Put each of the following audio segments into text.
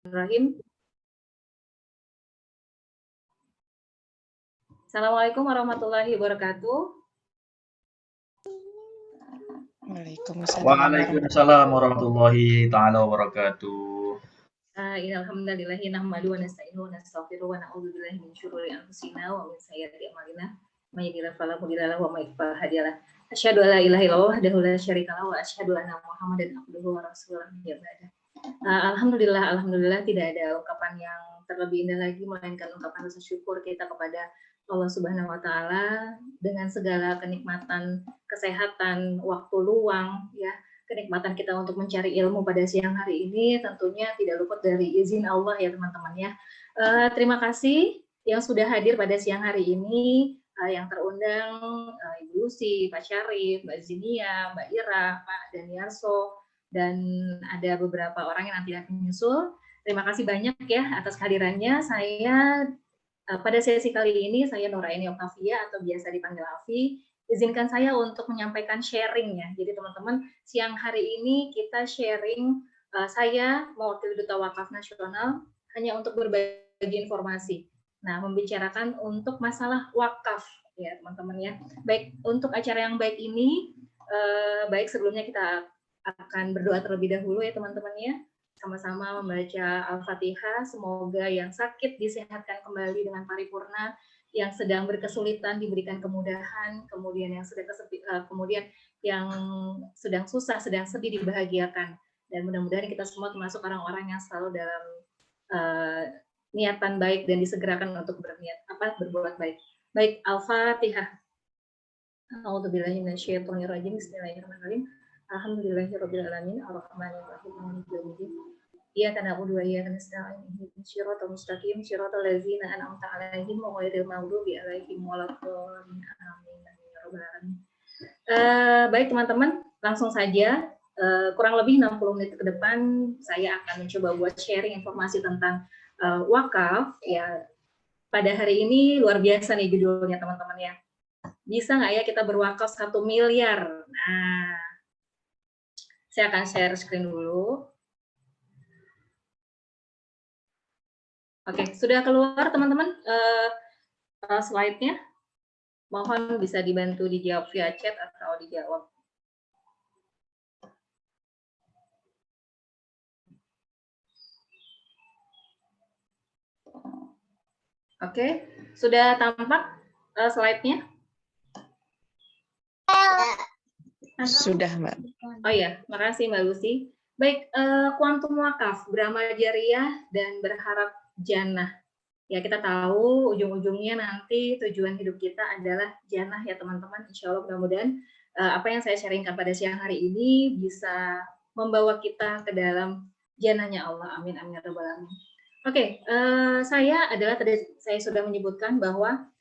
Bismillahirrahmanirrahim. Assalamualaikum warahmatullahi wabarakatuh. Waalaikumsalam warahmatullahi taala wabarakatuh. Alhamdulillahi nahmadu wa nasta'inuhu wa nastaghfiruhu wa na'udzu billahi min syururi anfusina wa min sayyiati a'malina. May yahdihillahu fala mudilla lahu wa may yudlil fala hadiya lahu. Asyhadu an la ilaha illallah wahdahu la syarika lahu wa asyhadu anna Muhammadan abduhu wa rasuluhu. Alhamdulillah tidak ada ungkapan yang terlebih indah lagi melainkan ungkapan rasa syukur kita kepada Allah Subhanahu wa taala dengan segala kenikmatan, kesehatan, waktu luang ya, kenikmatan kita untuk mencari ilmu pada siang hari ini tentunya tidak luput dari izin Allah ya teman-teman ya. Terima kasih yang sudah hadir pada siang hari ini, yang terundang Ibu Lucy, Pak Syarif, Mbak Zinia, Mbak Ira, Pak Daniarso, dan ada beberapa orang yang nanti akan menyusul. Terima kasih banyak ya atas kehadirannya. Saya pada sesi kali ini saya Nuraini Oktavia atau biasa dipanggil Afi. Izinkan saya untuk menyampaikan sharing ya. Jadi teman-teman, siang hari ini kita sharing, saya mewakili Duta Wakaf Nasional hanya untuk berbagi informasi. Nah, membicarakan untuk masalah wakaf ya teman-teman ya. Baik, untuk acara yang baik ini, baik sebelumnya kita akan berdoa terlebih dahulu ya teman-teman ya. Sama-sama membaca Al-Fatihah, semoga yang sakit disehatkan kembali dengan paripurna, yang sedang berkesulitan diberikan kemudahan, kemudian yang sedang susah, sedang sedih dibahagiakan, dan mudah-mudahan kita semua termasuk orang-orang yang selalu dalam niatan baik dan disegerakan untuk berbuat baik. Baik, Al-Fatihah. A'udzubillahi minasyaitonirrajim. Bismillahirrahmanirrahim. Alhamdulillahirabbil alamin arrahmanirrahim maliki yaumiddin. Iyyaka na'budu wa iyyaka nasta'in ihdinas siratal mustaqim siratal ladzina an'amta 'alaihim ghairil maghdubi 'alaihim waladdallin. Amin ya rabbal alamin. Baik teman-teman, langsung saja kurang lebih 60 menit ke depan saya akan mencoba buat sharing informasi tentang wakaf ya. Pada hari ini luar biasa nih judulnya teman-teman ya. Bisa nggak ya kita berwakaf 1 miliar? Nah, saya akan share screen dulu. Oke, sudah keluar teman-teman slide-nya? Mohon bisa dibantu dijawab via chat atau dijawab. Oke, sudah tampak slide-nya? Sudah, Mbak. Oh ya, makasih Mbak Lucy. Baik, kuantum wakaf, beramal jariah dan berharap jannah. Ya, kita tahu ujung-ujungnya nanti tujuan hidup kita adalah jannah ya teman-teman. Insya Allah mudah-mudahan apa yang saya sharingkan pada siang hari ini bisa membawa kita ke dalam jannahnya Allah. Amin, amin, ya rabbal alamin. Oke, saya sudah menyebutkan bahwa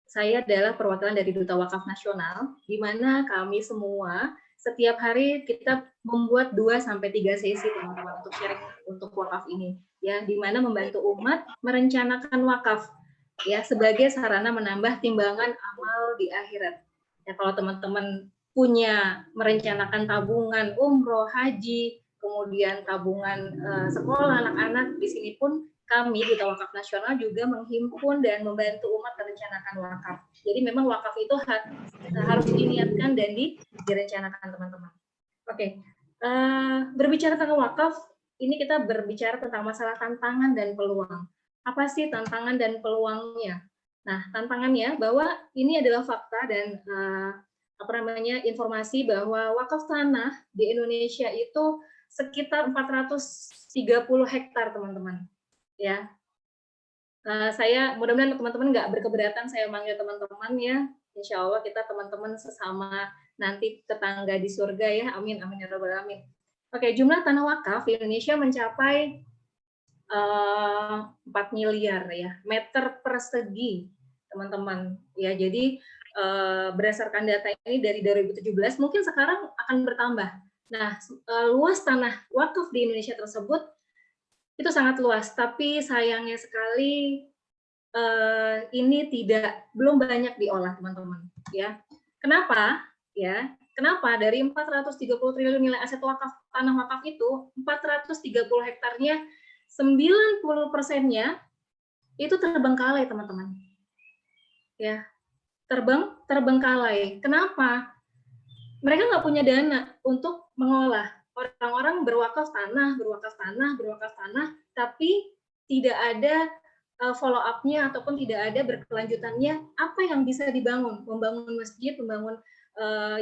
saya adalah perwakilan dari Duta Wakaf Nasional, di mana kami semua setiap hari kita membuat 2-3 sesi teman-teman untuk sharing untuk wakaf ini, ya, di mana membantu umat merencanakan wakaf, ya, sebagai sarana menambah timbangan amal di akhirat. Ya, kalau teman-teman punya merencanakan tabungan umroh, haji, kemudian tabungan sekolah anak-anak, di sini pun kami Duta Wakaf Nasional juga menghimpun dan membantu umat merencanakan wakaf. Jadi memang wakaf itu harus diniatkan dan direncanakan teman-teman. Oke, berbicara tentang wakaf, ini kita berbicara tentang masalah tantangan dan peluang. Apa sih tantangan dan peluangnya? Nah, tantangannya bahwa ini adalah fakta dan informasi bahwa wakaf tanah di Indonesia itu sekitar 430 hektar teman-teman. Ya, saya mudah-mudahan teman-teman nggak berkeberatan saya manggil teman-teman ya. Insya Allah kita teman-teman sesama nanti tetangga di surga ya. Amin, amin ya rabbal alamin. Oke, jumlah tanah wakaf di Indonesia mencapai 4 miliar ya meter persegi teman-teman ya. Jadi berdasarkan data ini dari 2017 mungkin sekarang akan bertambah. Nah, luas tanah wakaf di Indonesia tersebut itu sangat luas, tapi sayangnya sekali ini belum banyak diolah teman-teman ya. Kenapa? Ya, kenapa dari 430 triliun nilai aset wakaf tanah wakaf itu 430 hektarnya 90%-nya itu terbengkalai, teman-teman. Ya, terbengkalai. Kenapa? Mereka nggak punya dana untuk mengolah. Orang-orang berwakaf tanah, tapi tidak ada follow up-nya ataupun tidak ada berkelanjutannya. Apa yang bisa dibangun? Membangun masjid, membangun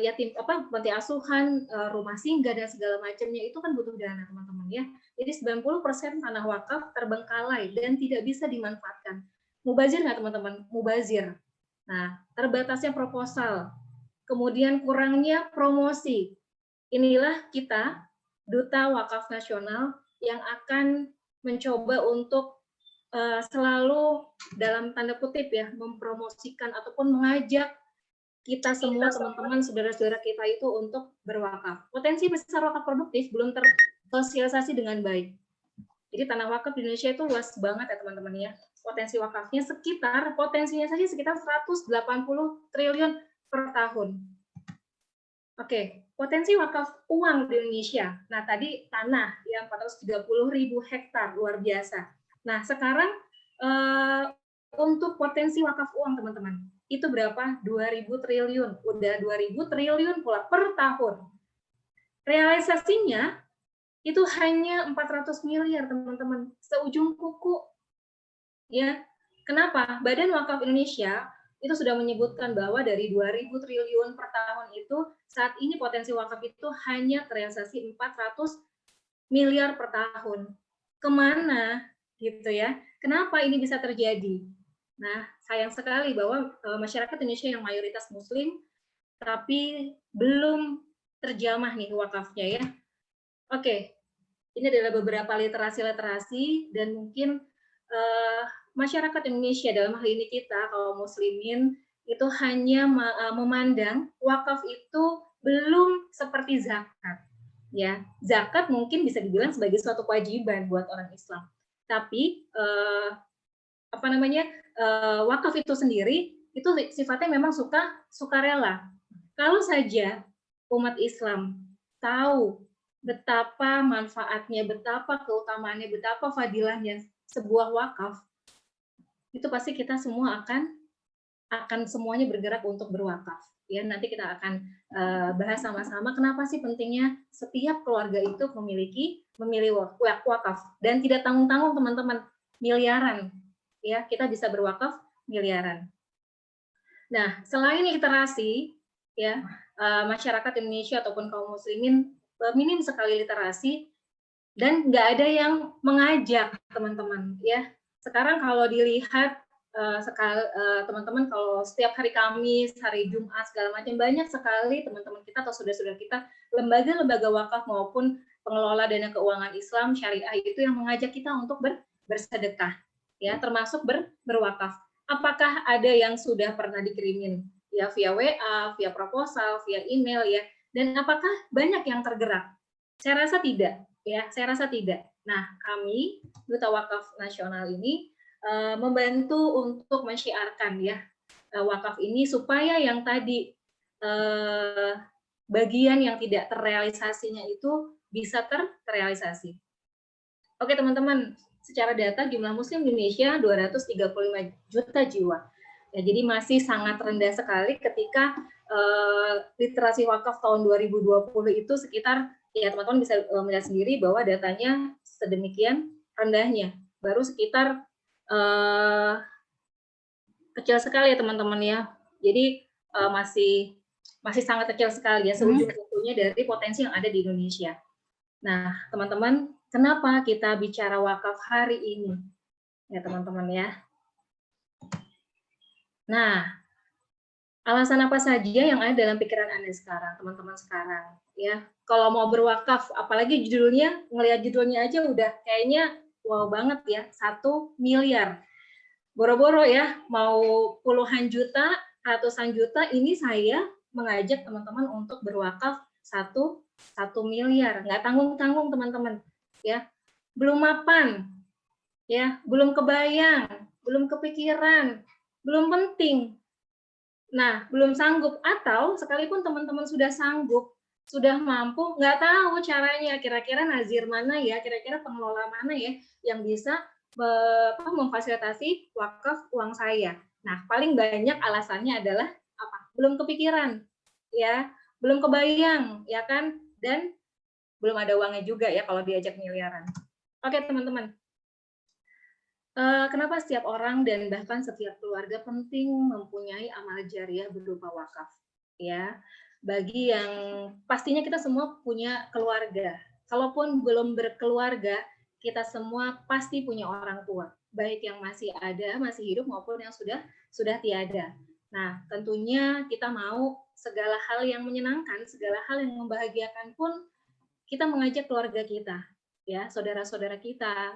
yatim panti asuhan, rumah singgah dan segala macamnya itu kan butuh dana, teman-teman ya. Jadi 90% tanah wakaf terbengkalai dan tidak bisa dimanfaatkan. Mubazir nggak, teman-teman? Mubazir. Nah, terbatasnya proposal, kemudian kurangnya promosi. Inilah kita, Duta Wakaf Nasional, yang akan mencoba untuk selalu dalam tanda kutip ya, mempromosikan ataupun mengajak kita semua, teman-teman, saudara-saudara kita itu untuk berwakaf. Potensi besar wakaf produktif belum tersosialisasi dengan baik. Jadi tanah wakaf di Indonesia itu luas banget ya, teman-teman ya. Potensi wakafnya potensinya saja sekitar 180 triliun per tahun. Oke, potensi wakaf uang di Indonesia. Nah, tadi tanah yang 430.000 hektar, luar biasa. Nah, sekarang untuk potensi wakaf uang, teman-teman, itu berapa? 2.000 triliun. Udah 2.000 triliun pula per tahun. Realisasinya itu hanya 400 miliar, teman-teman. Seujung kuku. Ya, kenapa? Badan Wakaf Indonesia itu sudah menyebutkan bahwa dari 2.000 triliun per tahun itu, saat ini potensi wakaf itu hanya terrealisasi 400 miliar per tahun. Kemana? Gitu ya. Kenapa ini bisa terjadi? Nah, sayang sekali bahwa masyarakat Indonesia yang mayoritas Muslim, tapi belum terjamah nih wakafnya ya. Oke, ini adalah beberapa literasi dan mungkin masyarakat Indonesia, dalam hal ini kita kaum muslimin, itu hanya memandang wakaf itu belum seperti zakat. Ya, zakat mungkin bisa dibilang sebagai suatu kewajiban buat orang Islam. Tapi wakaf itu sendiri itu sifatnya memang sukarela. Kalau saja umat Islam tahu betapa manfaatnya, betapa keutamaannya, betapa fadilahnya sebuah wakaf, itu pasti kita semua akan semuanya bergerak untuk berwakaf. Ya, nanti kita akan bahas sama-sama kenapa sih pentingnya setiap keluarga itu memilih wakaf, dan tidak tanggung-tanggung, teman-teman, miliaran. Ya, kita bisa berwakaf miliaran. Nah, selain literasi, ya, masyarakat Indonesia ataupun kaum muslimin minim sekali literasi dan nggak ada yang mengajak, teman-teman ya. Sekarang kalau dilihat teman-teman, kalau setiap hari Kamis, hari Jumat segala macam, banyak sekali teman-teman kita atau saudara-saudara kita, lembaga-lembaga wakaf maupun pengelola dana keuangan Islam syariah itu yang mengajak kita untuk bersedekah ya, termasuk berwakaf. Apakah ada yang sudah pernah dikirimin ya via WA, via proposal, via email ya, dan apakah banyak yang tergerak? Saya rasa tidak. Ya, saya rasa tidak. Nah, kami Duta Wakaf Nasional ini membantu untuk mensyiarkan ya wakaf ini supaya yang tadi bagian yang tidak terrealisasinya itu bisa terrealisasi. Oke, teman-teman, secara data jumlah Muslim di Indonesia 235 juta jiwa. Ya, jadi masih sangat rendah sekali ketika literasi wakaf tahun 2020 itu sekitar, ya teman-teman bisa melihat sendiri bahwa datanya sedemikian rendahnya, baru sekitar kecil sekali ya teman-teman ya. Jadi masih sangat kecil sekali ya, seujung-ujungnya dari potensi yang ada di Indonesia. Nah, teman-teman, kenapa kita bicara wakaf hari ini? Ya teman-teman ya. Nah, alasan apa saja yang ada dalam pikiran Anda sekarang, teman-teman sekarang? Ya, kalau mau berwakaf, apalagi judulnya, ngelihat judulnya aja udah kayaknya wow banget ya, 1 miliar. Boro-boro ya, mau puluhan juta, ratusan juta, ini saya mengajak teman-teman untuk berwakaf 1 miliar. Nggak tanggung-tanggung, teman-teman. Ya, belum mapan, ya, belum kebayang, belum kepikiran, belum penting. Nah, belum sanggup, atau sekalipun teman-teman sudah sanggup, sudah mampu, nggak tahu caranya, kira-kira nazir mana ya, kira-kira pengelola mana ya yang bisa memfasilitasi wakaf uang saya. Nah, paling banyak alasannya adalah apa? Belum kepikiran, ya, belum kebayang, ya kan? Dan belum ada uangnya juga ya kalau diajak miliaran. Oke, teman-teman. Kenapa setiap orang dan bahkan setiap keluarga penting mempunyai amal jariah berupa wakaf? Ya, bagi yang pastinya kita semua punya keluarga. Kalaupun belum berkeluarga, kita semua pasti punya orang tua, baik yang masih ada, masih hidup maupun yang sudah tiada. Nah, tentunya kita mau segala hal yang menyenangkan, segala hal yang membahagiakan pun kita mengajak keluarga kita, ya, saudara-saudara kita,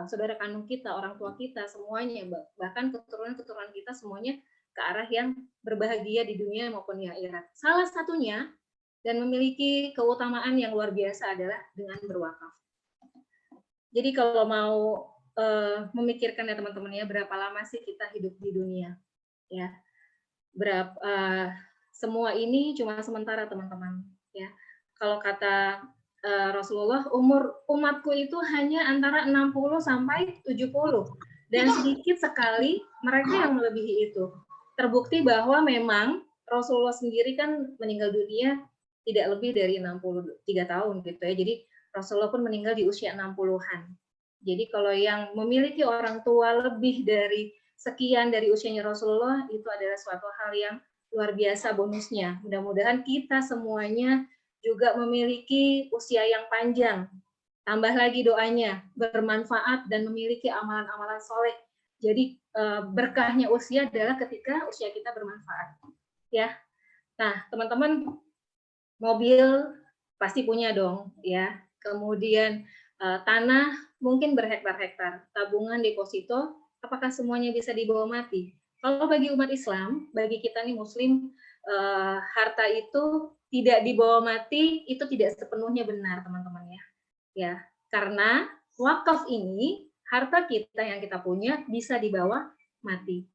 saudara kandung kita, orang tua kita, semuanya, bahkan keturunan-keturunan kita semuanya ke arah yang berbahagia di dunia maupun di akhirat. Salah satunya dan memiliki keutamaan yang luar biasa adalah dengan berwakaf. Jadi kalau mau memikirkan ya teman-teman ya, berapa lama sih kita hidup di dunia, ya, semua ini cuma sementara teman-teman, ya. Kalau kata Rasulullah, umur umatku itu hanya antara 60 sampai 70 dan sedikit sekali mereka yang melebihi itu. Terbukti bahwa memang Rasulullah sendiri kan meninggal dunia tidak lebih dari 63 tahun gitu ya. Jadi Rasulullah pun meninggal di usia 60-an. Jadi kalau yang memiliki orang tua lebih dari sekian dari usianya Rasulullah, itu adalah suatu hal yang luar biasa bonusnya. Mudah-mudahan kita semuanya juga memiliki usia yang panjang. Tambah lagi doanya, bermanfaat dan memiliki amalan-amalan soleh. Jadi berkahnya usia adalah ketika usia kita bermanfaat. Ya. Nah, teman-teman, mobil pasti punya dong, ya. Kemudian tanah mungkin berhektar-hektar, tabungan deposito, apakah semuanya bisa dibawa mati? Kalau bagi umat Islam, bagi kita nih Muslim, harta itu tidak dibawa mati, itu tidak sepenuhnya benar, teman-teman ya. Ya, karena wakaf ini, harta kita yang kita punya bisa dibawa mati.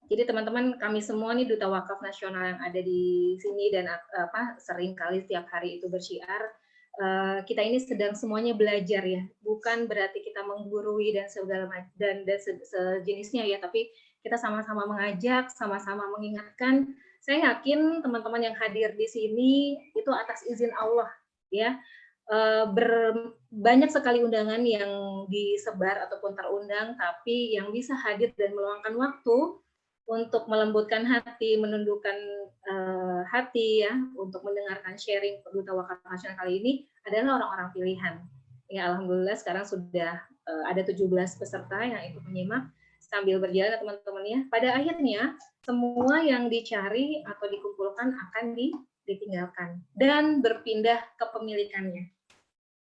Jadi teman-teman, kami semua nih Duta Wakaf Nasional yang ada di sini dan sering kali setiap hari itu bersyiar, kita ini sedang semuanya belajar ya, bukan berarti kita menggurui dan segala macam dan sejenisnya ya, tapi kita sama-sama mengajak, sama-sama mengingatkan. Saya yakin teman-teman yang hadir di sini itu atas izin Allah ya. Banyak sekali undangan yang disebar ataupun terundang, tapi yang bisa hadir dan meluangkan waktu untuk melembutkan hati, menundukkan hati ya, untuk mendengarkan sharing Duta Wakaf Nasional kali ini adalah orang-orang pilihan. Ya, alhamdulillah sekarang sudah ada 17 peserta yang ikut menyimak sambil berjalan teman-teman ya. Pada akhirnya semua yang dicari atau dikumpulkan akan ditinggalkan dan berpindah ke pemilikannya.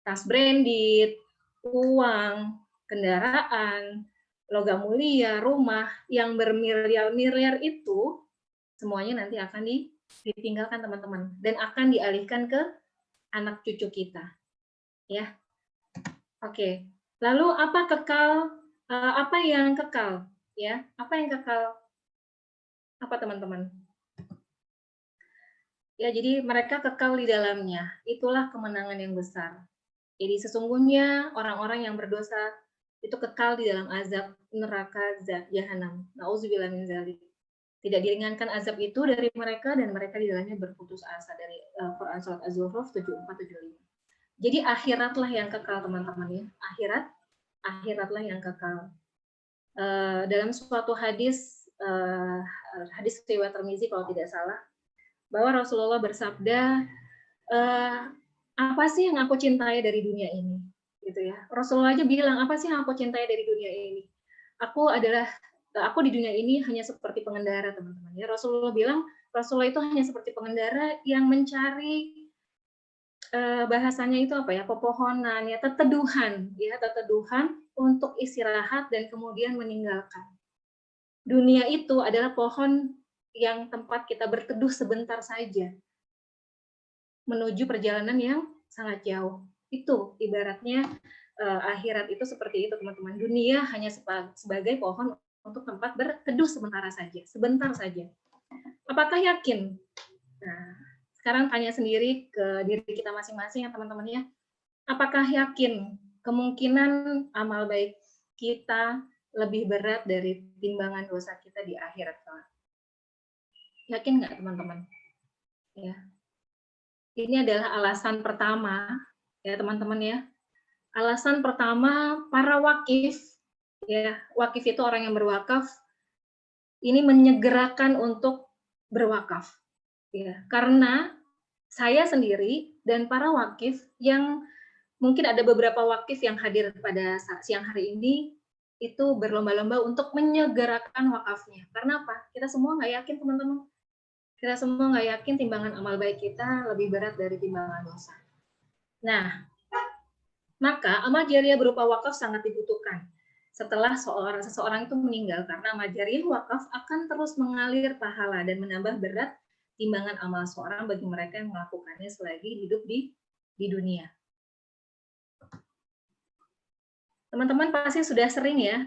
Tas branded, uang, kendaraan, logam mulia, rumah yang bermiliar-miliar itu semuanya nanti akan ditinggalkan teman-teman dan akan dialihkan ke anak cucu kita. Ya. Oke. Lalu apa kekal? Apa yang kekal? Ya, apa yang kekal? Apa teman-teman? Ya, jadi mereka kekal di dalamnya. Itulah kemenangan yang besar. Jadi sesungguhnya orang-orang yang berdosa itu kekal di dalam azab neraka jahanam. Nauzubillah min dzalik. Tidak diringankan azab itu dari mereka dan mereka di dalamnya berputus asa, dari Quran surat Az-Zukhruf 74-75. Jadi akhiratlah yang kekal teman-teman ya. Akhiratlah yang kekal. Dalam suatu hadis hadis riwayat Tirmizi kalau tidak salah, bahwa Rasulullah bersabda, apa sih yang aku cintai dari dunia ini? Gitu ya. Rasulullah aja bilang, apa sih yang aku cintai dari dunia ini? Aku di dunia ini hanya seperti pengendara, teman-teman. Ya, Rasulullah bilang, Rasulullah itu hanya seperti pengendara yang mencari bahasanya itu apa ya, pepohonan ya, teteduhan untuk istirahat dan kemudian meninggalkan. Dunia itu adalah pohon yang tempat kita berteduh sebentar saja menuju perjalanan yang sangat jauh. Itu ibaratnya akhirat itu seperti itu teman-teman. Dunia hanya sebagai pohon untuk tempat berteduh sebentar saja. Apakah yakin? Nah, sekarang tanya sendiri ke diri kita masing-masing ya teman-teman ya. Apakah yakin kemungkinan amal baik kita lebih berat dari timbangan dosa kita di akhirat kelak? Yakin nggak teman-teman? Ya. Ini adalah alasan pertama ya teman-teman ya. Alasan pertama para wakif ya, wakif itu orang yang berwakaf, ini menyegerakan untuk berwakaf ya. Karena saya sendiri dan para wakif yang mungkin ada beberapa wakif yang hadir pada siang hari ini itu berlomba-lomba untuk menyegerakan wakafnya. Karena apa? Kita semua nggak yakin teman-teman. Kita semua nggak yakin timbangan amal baik kita lebih berat dari timbangan dosa. Nah, maka amal jariah berupa wakaf sangat dibutuhkan. Setelah seseorang itu meninggal, karena amal jariah wakaf akan terus mengalir pahala dan menambah berat timbangan amal seorang bagi mereka yang melakukannya selagi hidup di dunia. Teman-teman pasti sudah sering ya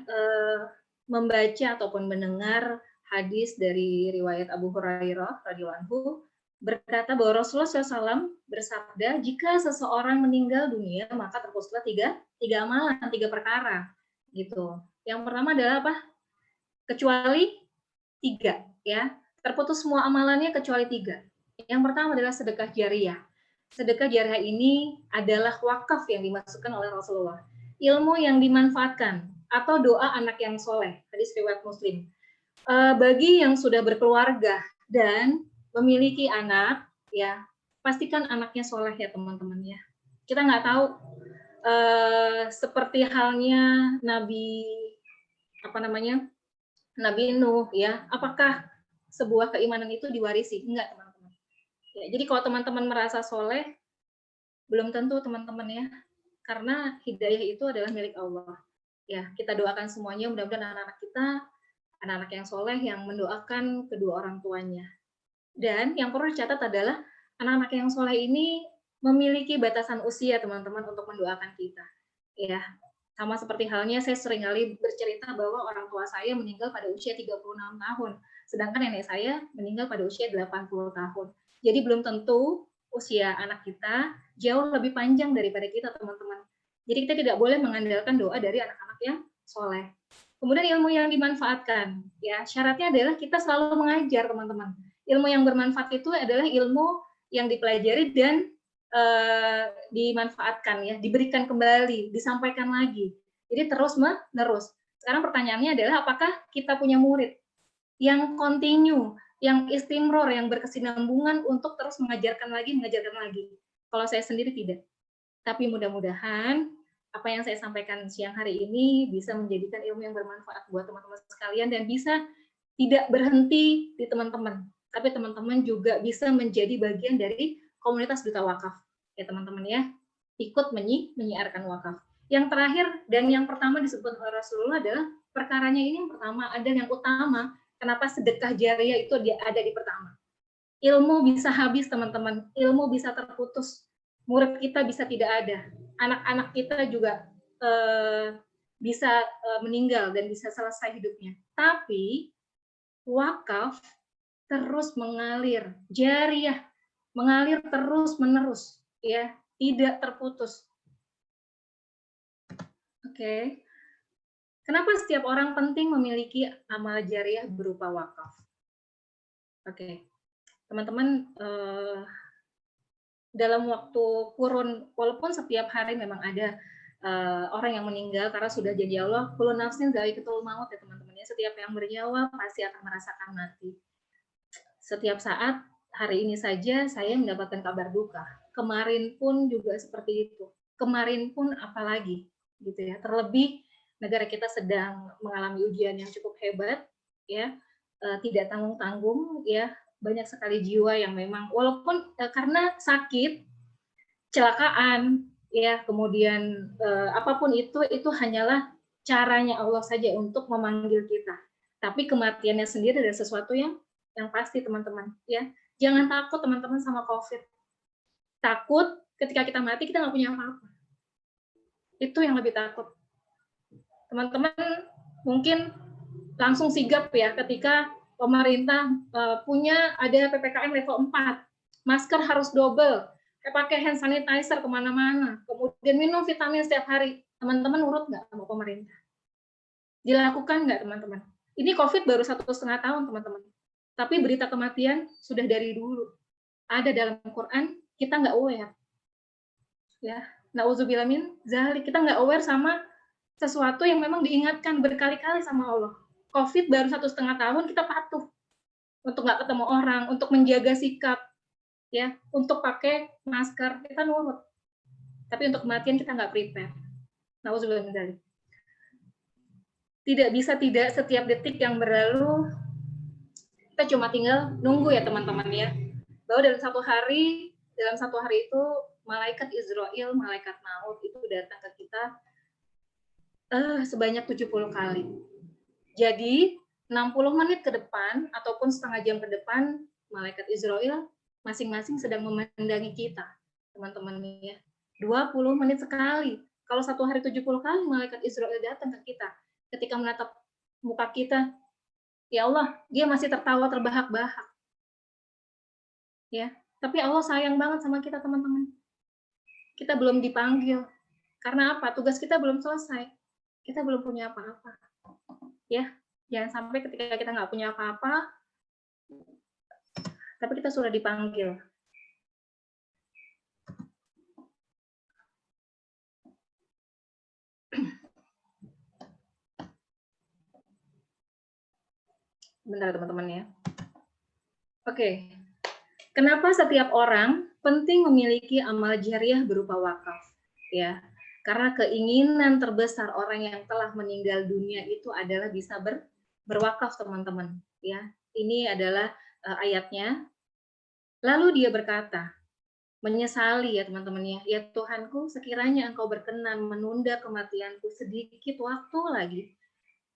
membaca ataupun mendengar hadis dari riwayat Abu Hurairah radhiyallahu anhu berkata bahwa Rasulullah SAW bersabda, jika seseorang meninggal dunia maka terputuslah tiga amalan, 3 perkara gitu. Yang pertama adalah apa? Kecuali 3 ya, terputus semua amalannya kecuali 3. Yang pertama adalah sedekah jariah. Sedekah jariah ini adalah wakaf yang dimasukkan oleh Rasulullah. Ilmu yang dimanfaatkan atau doa anak yang soleh, hadis riwayat Muslim. Bagi yang sudah berkeluarga dan memiliki anak, ya pastikan anaknya soleh ya teman-teman ya. Kita nggak tahu seperti halnya Nabi Nuh ya, apakah sebuah keimanan itu diwarisi? Enggak teman-teman. Ya, jadi kalau teman-teman merasa soleh, belum tentu teman-teman ya, karena hidayah itu adalah milik Allah. Ya, kita doakan semuanya mudah-mudahan anak-anak kita anak-anak yang soleh yang mendoakan kedua orang tuanya. Dan yang perlu dicatat adalah anak-anak yang soleh ini memiliki batasan usia teman-teman untuk mendoakan kita. Ya, sama seperti halnya saya seringkali bercerita bahwa orang tua saya meninggal pada usia 36 tahun, sedangkan nenek saya meninggal pada usia 80 tahun. Jadi belum tentu usia anak kita jauh lebih panjang daripada kita teman-teman. Jadi kita tidak boleh mengandalkan doa dari anak-anak yang soleh. Kemudian ilmu yang dimanfaatkan, ya syaratnya adalah kita selalu mengajar teman-teman. Ilmu yang bermanfaat itu adalah ilmu yang dipelajari dan dimanfaatkan ya, diberikan kembali, disampaikan lagi. Jadi terus menerus. Sekarang pertanyaannya adalah apakah kita punya murid yang continue, yang istimror, yang berkesinambungan untuk terus mengajarkan lagi. Kalau saya sendiri tidak. Tapi mudah-mudahan apa yang saya sampaikan siang hari ini bisa menjadikan ilmu yang bermanfaat buat teman-teman sekalian dan bisa tidak berhenti di teman-teman, tapi teman-teman juga bisa menjadi bagian dari komunitas duta wakaf ya teman-teman ya, ikut menyiarkan wakaf. Yang terakhir dan yang pertama disebut oleh Rasulullah adalah perkaranya ini yang pertama ada yang utama. Kenapa sedekah jariah itu ada di pertama? Ilmu bisa habis teman-teman, ilmu bisa terputus, murid kita bisa tidak ada, anak-anak kita juga bisa meninggal dan bisa selesai hidupnya. Tapi wakaf terus mengalir, jariah mengalir terus menerus, ya tidak terputus. Oke. Kenapa setiap orang penting memiliki amal jariah berupa wakaf? Oke. Teman-teman, dalam waktu kurun, walaupun setiap hari memang ada orang yang meninggal karena sudah janji Allah, kullu nafsin dha'iqatul maut ya teman-teman ya, setiap yang bernyawa pasti akan merasakan mati. Setiap saat, hari ini saja saya mendapatkan kabar duka. Kemarin pun juga seperti itu. Kemarin pun apalagi gitu ya. Terlebih negara kita sedang mengalami ujian yang cukup hebat ya, tidak tanggung-tanggung ya. Banyak sekali jiwa yang memang walaupun karena sakit, kecelakaan, ya kemudian apapun itu hanyalah caranya Allah saja untuk memanggil kita. Tapi kematiannya sendiri adalah sesuatu yang pasti teman-teman. Ya, jangan takut teman-teman sama COVID. Takut ketika kita mati kita nggak punya apa-apa. Itu yang lebih takut. Teman-teman mungkin langsung sigap ya ketika pemerintah punya ada PPKM level 4 masker harus double, pakai hand sanitizer kemana-mana, kemudian minum vitamin setiap hari. Teman-teman nurut nggak sama pemerintah? Dilakukan nggak teman-teman? Ini COVID baru 1,5 tahun teman-teman, tapi berita kematian sudah dari dulu. Ada dalam Quran, kita nggak aware. Ya, na'udzubillah min dzalik, kita nggak aware sama sesuatu yang memang diingatkan berkali-kali sama Allah. COVID baru 1,5 tahun, kita patuh untuk nggak ketemu orang, untuk menjaga sikap, ya, untuk pakai masker, kita nurut. Tapi untuk kematian kita nggak prepare. Na'udzubillah min dzalik. Tidak bisa tidak setiap detik yang berlalu kita cuma tinggal nunggu ya teman-teman ya. Bahwa dalam satu hari itu malaikat Israel, malaikat maut itu datang ke kita sebanyak 70 kali. Jadi 60 menit ke depan ataupun setengah jam ke depan malaikat Israel masing-masing sedang memandangi kita, teman-teman ya. 20 menit sekali. Kalau satu hari 70 kali malaikat Israel datang ke kita, ketika menatap muka kita, ya Allah, dia masih tertawa terbahak-bahak. Ya, tapi Allah sayang banget sama kita, teman-teman. Kita belum dipanggil. Karena apa? Tugas kita belum selesai. Kita belum punya apa-apa. Ya, jangan sampai ketika kita nggak punya apa-apa, tapi kita sudah dipanggil. Bentar teman-teman ya. Oke. Kenapa setiap orang penting memiliki amal jariah berupa wakaf? Ya, karena keinginan terbesar orang yang telah meninggal dunia itu adalah bisa berwakaf, teman-teman. Ya, ini adalah ayatnya. Lalu dia berkata, menyesali ya teman-teman ya, ya Tuhanku, sekiranya Engkau berkenan menunda kematianku sedikit waktu lagi,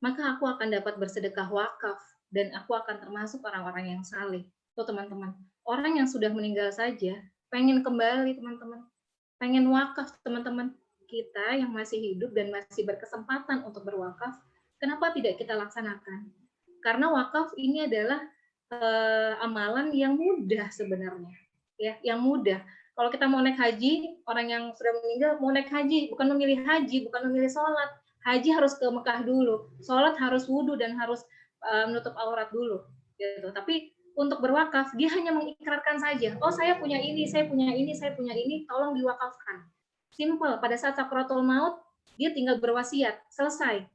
maka aku akan dapat bersedekah wakaf dan aku akan termasuk orang-orang yang saleh. Tuh teman-teman, orang yang sudah meninggal saja pengen kembali teman-teman, pengen wakaf teman-teman. Kita yang masih hidup dan masih berkesempatan untuk berwakaf, kenapa tidak kita laksanakan? Karena wakaf ini adalah amalan yang mudah sebenarnya, ya, yang mudah. Kalau kita mau naik haji, orang yang sudah meninggal mau naik haji, bukan memilih haji, bukan memilih sholat. Haji harus ke Mekah dulu, sholat harus wudhu dan harus menutup aurat dulu, gitu. Tapi untuk berwakaf, dia hanya mengikrarkan saja. Oh, saya punya ini, saya punya ini, saya punya ini, tolong diwakafkan. Simple. Pada saat sakaratul maut, dia tinggal berwasiat, selesai.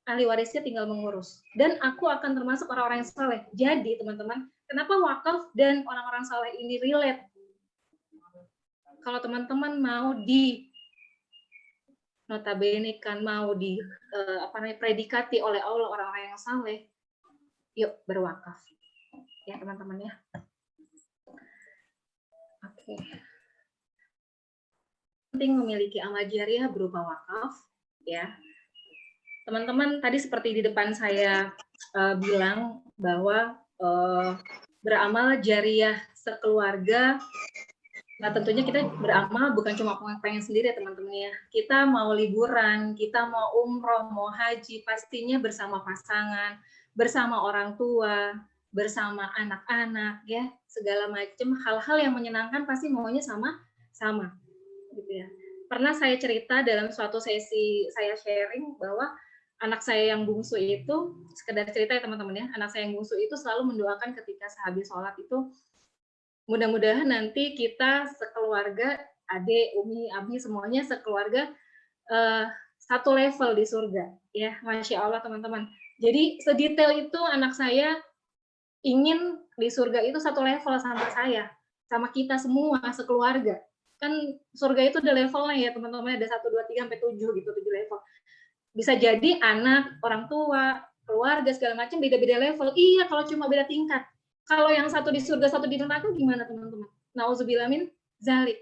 Ahli warisnya tinggal mengurus. Dan aku akan termasuk orang-orang yang saleh. Jadi, teman-teman, kenapa wakaf dan orang-orang saleh ini relate? Kalau teman-teman mau notabene kan mau predikati oleh Allah orang-orang yang saleh, yuk berwakaf ya teman-teman ya. Oke. Penting memiliki amal jariah berupa wakaf ya. Teman-teman tadi seperti di depan saya bilang bahwa beramal jariah sekeluarga. Nah, tentunya kita beramal bukan cuma pengen sendiri ya teman-teman ya. Kita mau liburan, kita mau umroh, mau haji, pastinya bersama pasangan, bersama orang tua, bersama anak-anak ya, segala macam hal-hal yang menyenangkan pasti maunya sama gitu ya. Pernah saya cerita dalam suatu sesi saya sharing bahwa anak saya yang bungsu itu, sekedar cerita ya teman-teman ya, anak saya yang bungsu itu selalu mendoakan ketika sehabis sholat itu, mudah-mudahan nanti kita sekeluarga, adik, umi, abi, semuanya sekeluarga satu level di surga. Ya, Masya Allah teman-teman. Jadi sedetail itu anak saya ingin di surga itu satu level sama saya, sama kita semua sekeluarga. Kan surga itu ada levelnya ya teman-teman, ada 1, 2, 3 sampai 7 gitu, 7 level. Bisa jadi anak, orang tua, keluarga segala macam beda-beda level. Iya, kalau cuma beda tingkat. Kalau yang satu di surga, satu di neraka gimana teman-teman? Nauzubillah min dzalik.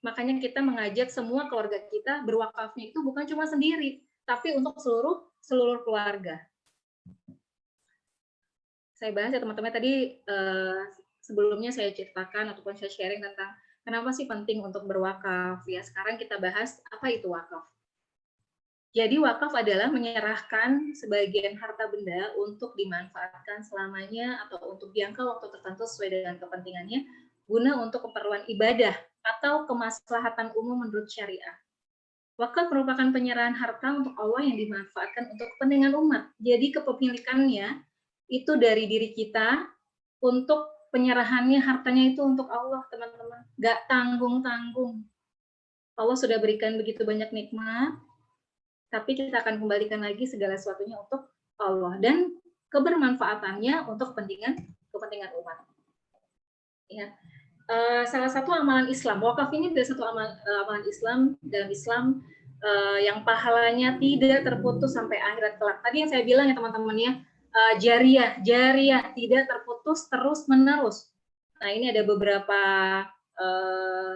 Makanya kita mengajak semua keluarga kita berwakafnya itu bukan cuma sendiri, tapi untuk seluruh keluarga. Saya bahas ya teman-teman tadi sebelumnya saya ceritakan ataupun saya sharing tentang kenapa sih penting untuk berwakaf. Ya, sekarang kita bahas apa itu wakaf. Jadi wakaf adalah menyerahkan sebagian harta benda untuk dimanfaatkan selamanya atau untuk jangka waktu tertentu sesuai dengan kepentingannya guna untuk keperluan ibadah atau kemaslahatan umum menurut syariah. Wakaf merupakan penyerahan harta untuk Allah yang dimanfaatkan untuk kepentingan umat. Jadi kepemilikannya itu dari diri kita, untuk penyerahannya hartanya itu untuk Allah, teman-teman. Gak tanggung-tanggung. Allah sudah berikan begitu banyak nikmat, tapi kita akan kembalikan lagi segala sesuatunya untuk Allah dan kebermanfaatannya untuk kepentingan umat. Ya. Salah satu amalan Islam, wakaf ini adalah satu amalan Islam dalam Islam yang pahalanya tidak terputus sampai akhirat kelak. Tadi yang saya bilang ya teman-teman ya, jariah tidak terputus terus menerus. Nah ini ada beberapa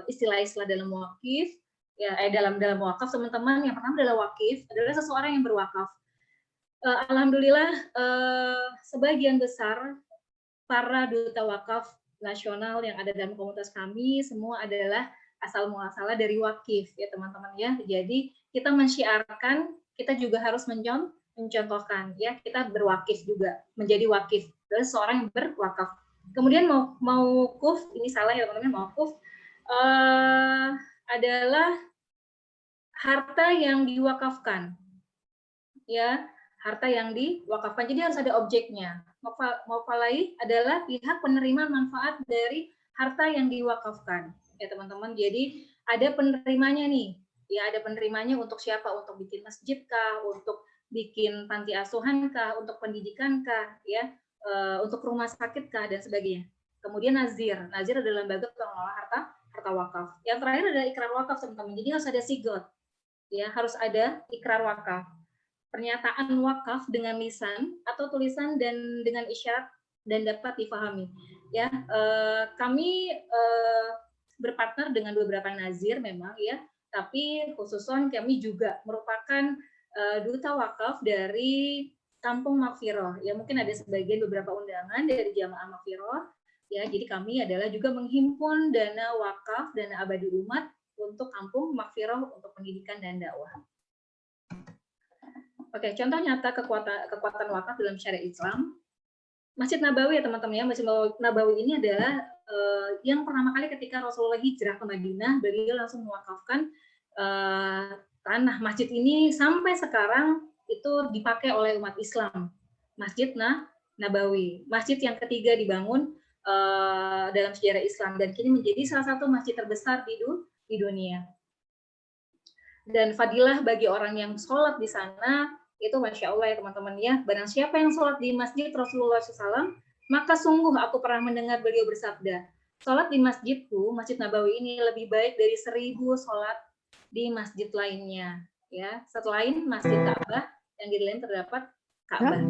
istilah-istilah dalam wakif. Ya, dalam wakaf teman-teman, yang pertama adalah wakif adalah seseorang yang berwakaf. Alhamdulillah sebagian besar para duta wakaf nasional yang ada dalam komunitas kami semua adalah asal muasalnya dari wakif ya teman-teman ya. Jadi kita mensyiarkan, kita juga harus mencontohkan ya, kita berwakif juga, menjadi wakif, adalah seorang yang berwakaf. Kemudian mauquf, ini salah ya teman-teman, mauquf adalah harta yang diwakafkan, ya, harta yang diwakafkan. Jadi harus ada objeknya. Maufalai adalah pihak penerima manfaat dari harta yang diwakafkan, ya teman-teman. Jadi ada penerimanya nih, ya ada penerimanya untuk siapa? Untuk bikin masjid kah? Untuk bikin panti asuhan kah? Untuk pendidikan kah? Ya, untuk rumah sakit kah? Dan sebagainya. Kemudian nazir adalah lembaga pengelola harta wakaf. Yang terakhir adalah ikrar wakaf teman-teman. Jadi harus ada sigot. Ya, harus ada ikrar wakaf, pernyataan wakaf dengan lisan atau tulisan dan dengan isyarat dan dapat difahami. Ya, kami berpartner dengan beberapa nazir memang ya, tapi khususon kami juga merupakan duta wakaf dari Kampung Maghfirah. Ya, mungkin ada sebagian beberapa undangan dari Jamaah Maghfirah. Ya, jadi kami adalah juga menghimpun dana wakaf, dana abadi umat untuk Kampung Maghfirah untuk pendidikan dan dakwah. Oke, contoh nyata kekuatan wakaf dalam syariat Islam. Masjid Nabawi ya teman-teman ya, Masjid Nabawi ini adalah yang pertama kali ketika Rasulullah hijrah ke Madinah, beliau langsung mewakafkan tanah masjid ini sampai sekarang itu dipakai oleh umat Islam. Masjid Nabawi, masjid yang ketiga dibangun dalam sejarah Islam dan kini menjadi salah satu masjid terbesar di dunia. Dan fadilah bagi orang yang sholat di sana itu Masya Allah ya teman-teman ya. Barang siapa yang sholat di masjid Rasulullah SAW, maka sungguh aku pernah mendengar beliau bersabda, sholat di masjidku, Masjid Nabawi ini lebih baik dari 1000 sholat di masjid lainnya. Ya, selain Masjid Ka'bah, yang di lain terdapat Ka'bah.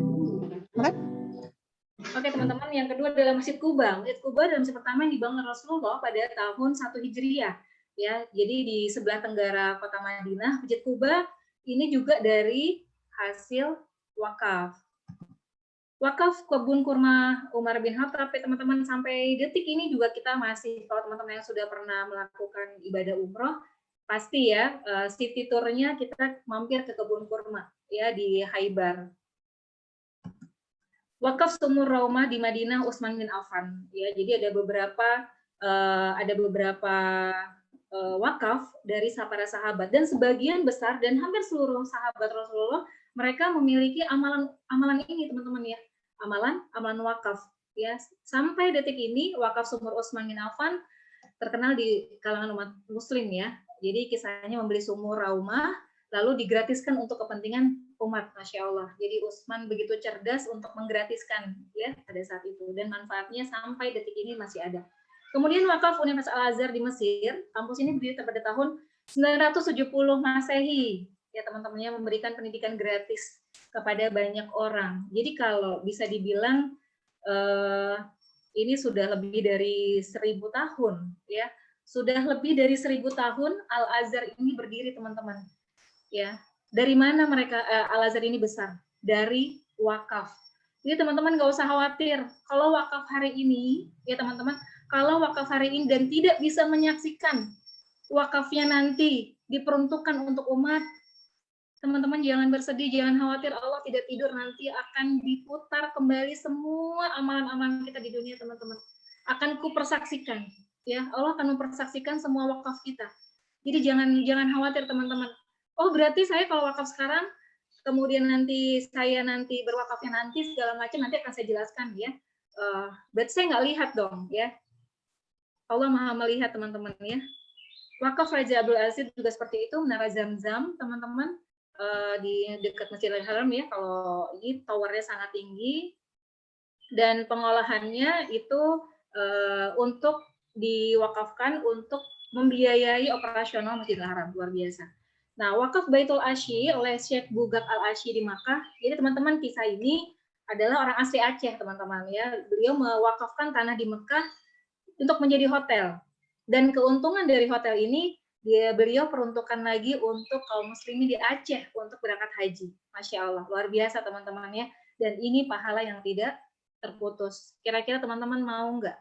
Oke teman-teman, yang kedua adalah Masjid Kuba. Masjid Kuba adalah masjid pertama yang dibangun Rasulullah pada tahun 1 Hijriah. Ya, jadi di sebelah tenggara kota Madinah, Masjid Kuba ini juga dari hasil wakaf. Wakaf kebun kurma Umar bin Khattab, teman-teman, sampai detik ini juga kita masih, kalau teman-teman yang sudah pernah melakukan ibadah umroh, pasti ya city tour-nya kita mampir ke kebun kurma ya di Haibar. Wakaf Sumur Raumah di Madinah Utsman bin Affan. Ya, jadi ada beberapa wakaf dari para sahabat dan sebagian besar dan hampir seluruh sahabat Rasulullah mereka memiliki amalan ini teman-teman ya, amalan wakaf ya. Sampai detik ini wakaf Sumur Utsman bin Affan terkenal di kalangan umat muslim ya. Jadi kisahnya membeli sumur Raumah lalu digratiskan untuk kepentingan umat, Masya Allah. Jadi Utsman begitu cerdas untuk menggratiskan ya pada saat itu dan manfaatnya sampai detik ini masih ada. Kemudian wakaf Universitas Al-Azhar di Mesir, kampus ini berdiri pada tahun 970 Masehi. Ya teman-temannya memberikan pendidikan gratis kepada banyak orang. Jadi kalau bisa dibilang ini sudah lebih dari 1000 tahun ya. Sudah lebih dari 1000 tahun Al-Azhar ini berdiri teman-teman. Ya. Dari mana mereka Al-Azhar ini besar? Dari wakaf. Jadi teman-teman nggak usah khawatir. Kalau wakaf hari ini, ya teman-teman, kalau wakaf hari ini dan tidak bisa menyaksikan wakafnya nanti diperuntukkan untuk umat, Teman-teman jangan bersedih, jangan khawatir, Allah tidak tidur, nanti akan diputar kembali semua amalan-amalan kita di dunia, teman-teman. Akan kupersaksikan, ya. Allah akan mempersaksikan semua wakaf kita. Jadi jangan khawatir, teman-teman. Oh, berarti saya kalau wakaf sekarang, kemudian saya berwakafnya nanti segala macam, nanti akan saya jelaskan, ya. Berarti saya nggak lihat dong, ya. Allah Maha melihat, teman-teman, ya. Wakaf Raja Abdul Aziz juga seperti itu, Menara Zam-Zam, teman-teman. Di dekat Masjidil Haram, ya. Kalau ini towernya sangat tinggi dan pengolahannya itu untuk diwakafkan untuk membiayai operasional Masjidil Haram, luar biasa. Nah, wakaf Baitul Asyi oleh Syekh Bugak Al-Asyi di Makkah. Jadi teman-teman, kisah ini adalah orang asli Aceh, teman-teman, ya. Beliau mewakafkan tanah di Mekah untuk menjadi hotel. Dan keuntungan dari hotel ini beliau peruntukkan lagi untuk kaum muslimin di Aceh untuk berangkat haji. Masya Allah, luar biasa, teman-teman, ya. Dan ini pahala yang tidak terputus. Kira-kira teman-teman mau nggak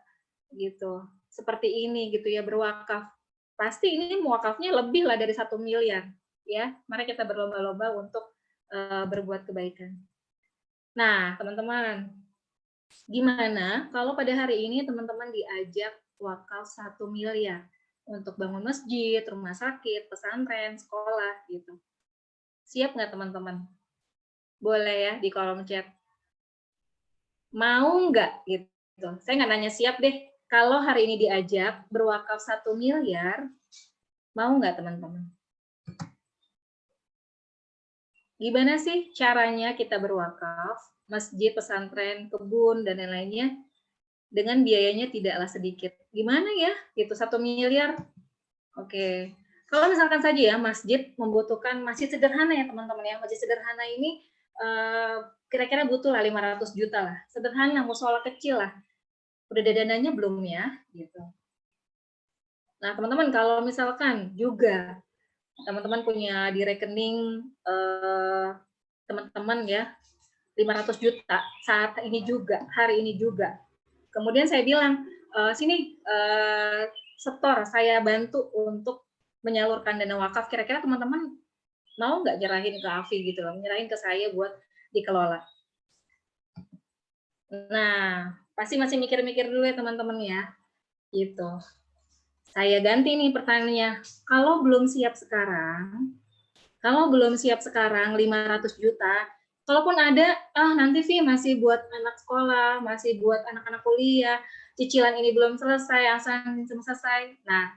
gitu? Seperti ini gitu ya, berwakaf. Pasti ini wakafnya lebih lah dari 1 miliar, ya. Mari kita berlomba-lomba untuk berbuat kebaikan. Nah, teman-teman, gimana kalau pada hari ini teman-teman diajak wakaf 1 miliar untuk bangun masjid, rumah sakit, pesantren, sekolah gitu. Siap nggak, teman-teman? Boleh ya di kolom chat. Mau nggak gitu? Saya nggak nanya siap deh. Kalau hari ini diajak berwakaf 1 miliar, mau nggak, teman-teman? Gimana sih caranya kita berwakaf, masjid, pesantren, kebun, dan lain-lainnya? Dengan biayanya tidaklah sedikit. Gimana ya? Gitu 1 miliar. Oke. Kalau misalkan saja ya masjid membutuhkan masjid sederhana ya, teman-teman, ya. Masjid sederhana ini kira-kira butuh lah 500 juta lah. Sederhana, musola kecil lah. Udah ada dananya belum ya? Gitu. Nah, teman-teman, kalau misalkan juga teman-teman punya di rekening teman-teman ya 500 juta saat ini juga, hari ini juga. Kemudian saya bilang, sini setor, saya bantu untuk menyalurkan dana wakaf. Kira-kira teman-teman mau nggak nyerahin ke Afi gitu loh, nyerahin ke saya buat dikelola. Nah, pasti masih mikir-mikir dulu ya, teman-teman, ya. Gitu. Saya ganti nih pertanyaannya. Kalau belum siap sekarang, 500 juta, kalaupun ada, nanti sih masih buat anak sekolah, masih buat anak-anak kuliah, cicilan ini belum selesai, selesai. Nah,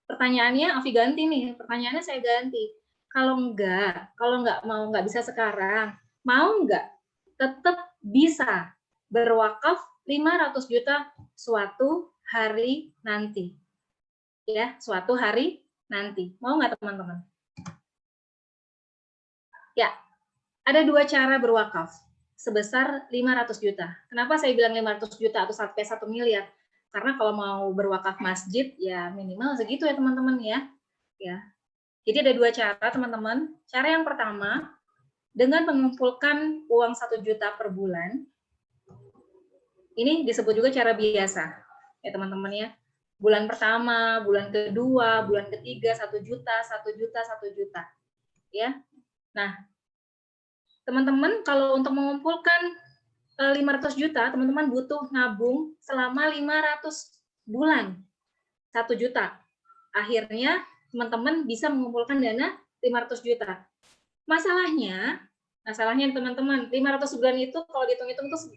pertanyaannya Afi ganti nih, pertanyaannya saya ganti. Kalau nggak bisa sekarang, mau nggak tetap bisa berwakaf 500 juta suatu hari nanti? Ya, suatu hari nanti. Mau nggak, teman-teman? Ya, ada 2 cara berwakaf sebesar 500 juta. Kenapa saya bilang 500 juta atau sampai 1 miliar? Karena kalau mau berwakaf masjid ya minimal segitu ya, teman-teman, ya. Ya. Jadi ada 2 cara, teman-teman. Cara yang pertama, dengan mengumpulkan uang 1 juta per bulan. Ini disebut juga cara biasa. Ya, teman-teman, ya. Bulan pertama, bulan kedua, bulan ketiga 1 juta, 1 juta, 1 juta. Ya. Nah, teman-teman, kalau untuk mengumpulkan 500 juta, teman-teman butuh nabung selama 500 bulan. 1 juta. Akhirnya, teman-teman bisa mengumpulkan dana 500 juta. Masalahnya teman-teman, 500 bulan itu kalau dihitung-hitung tuh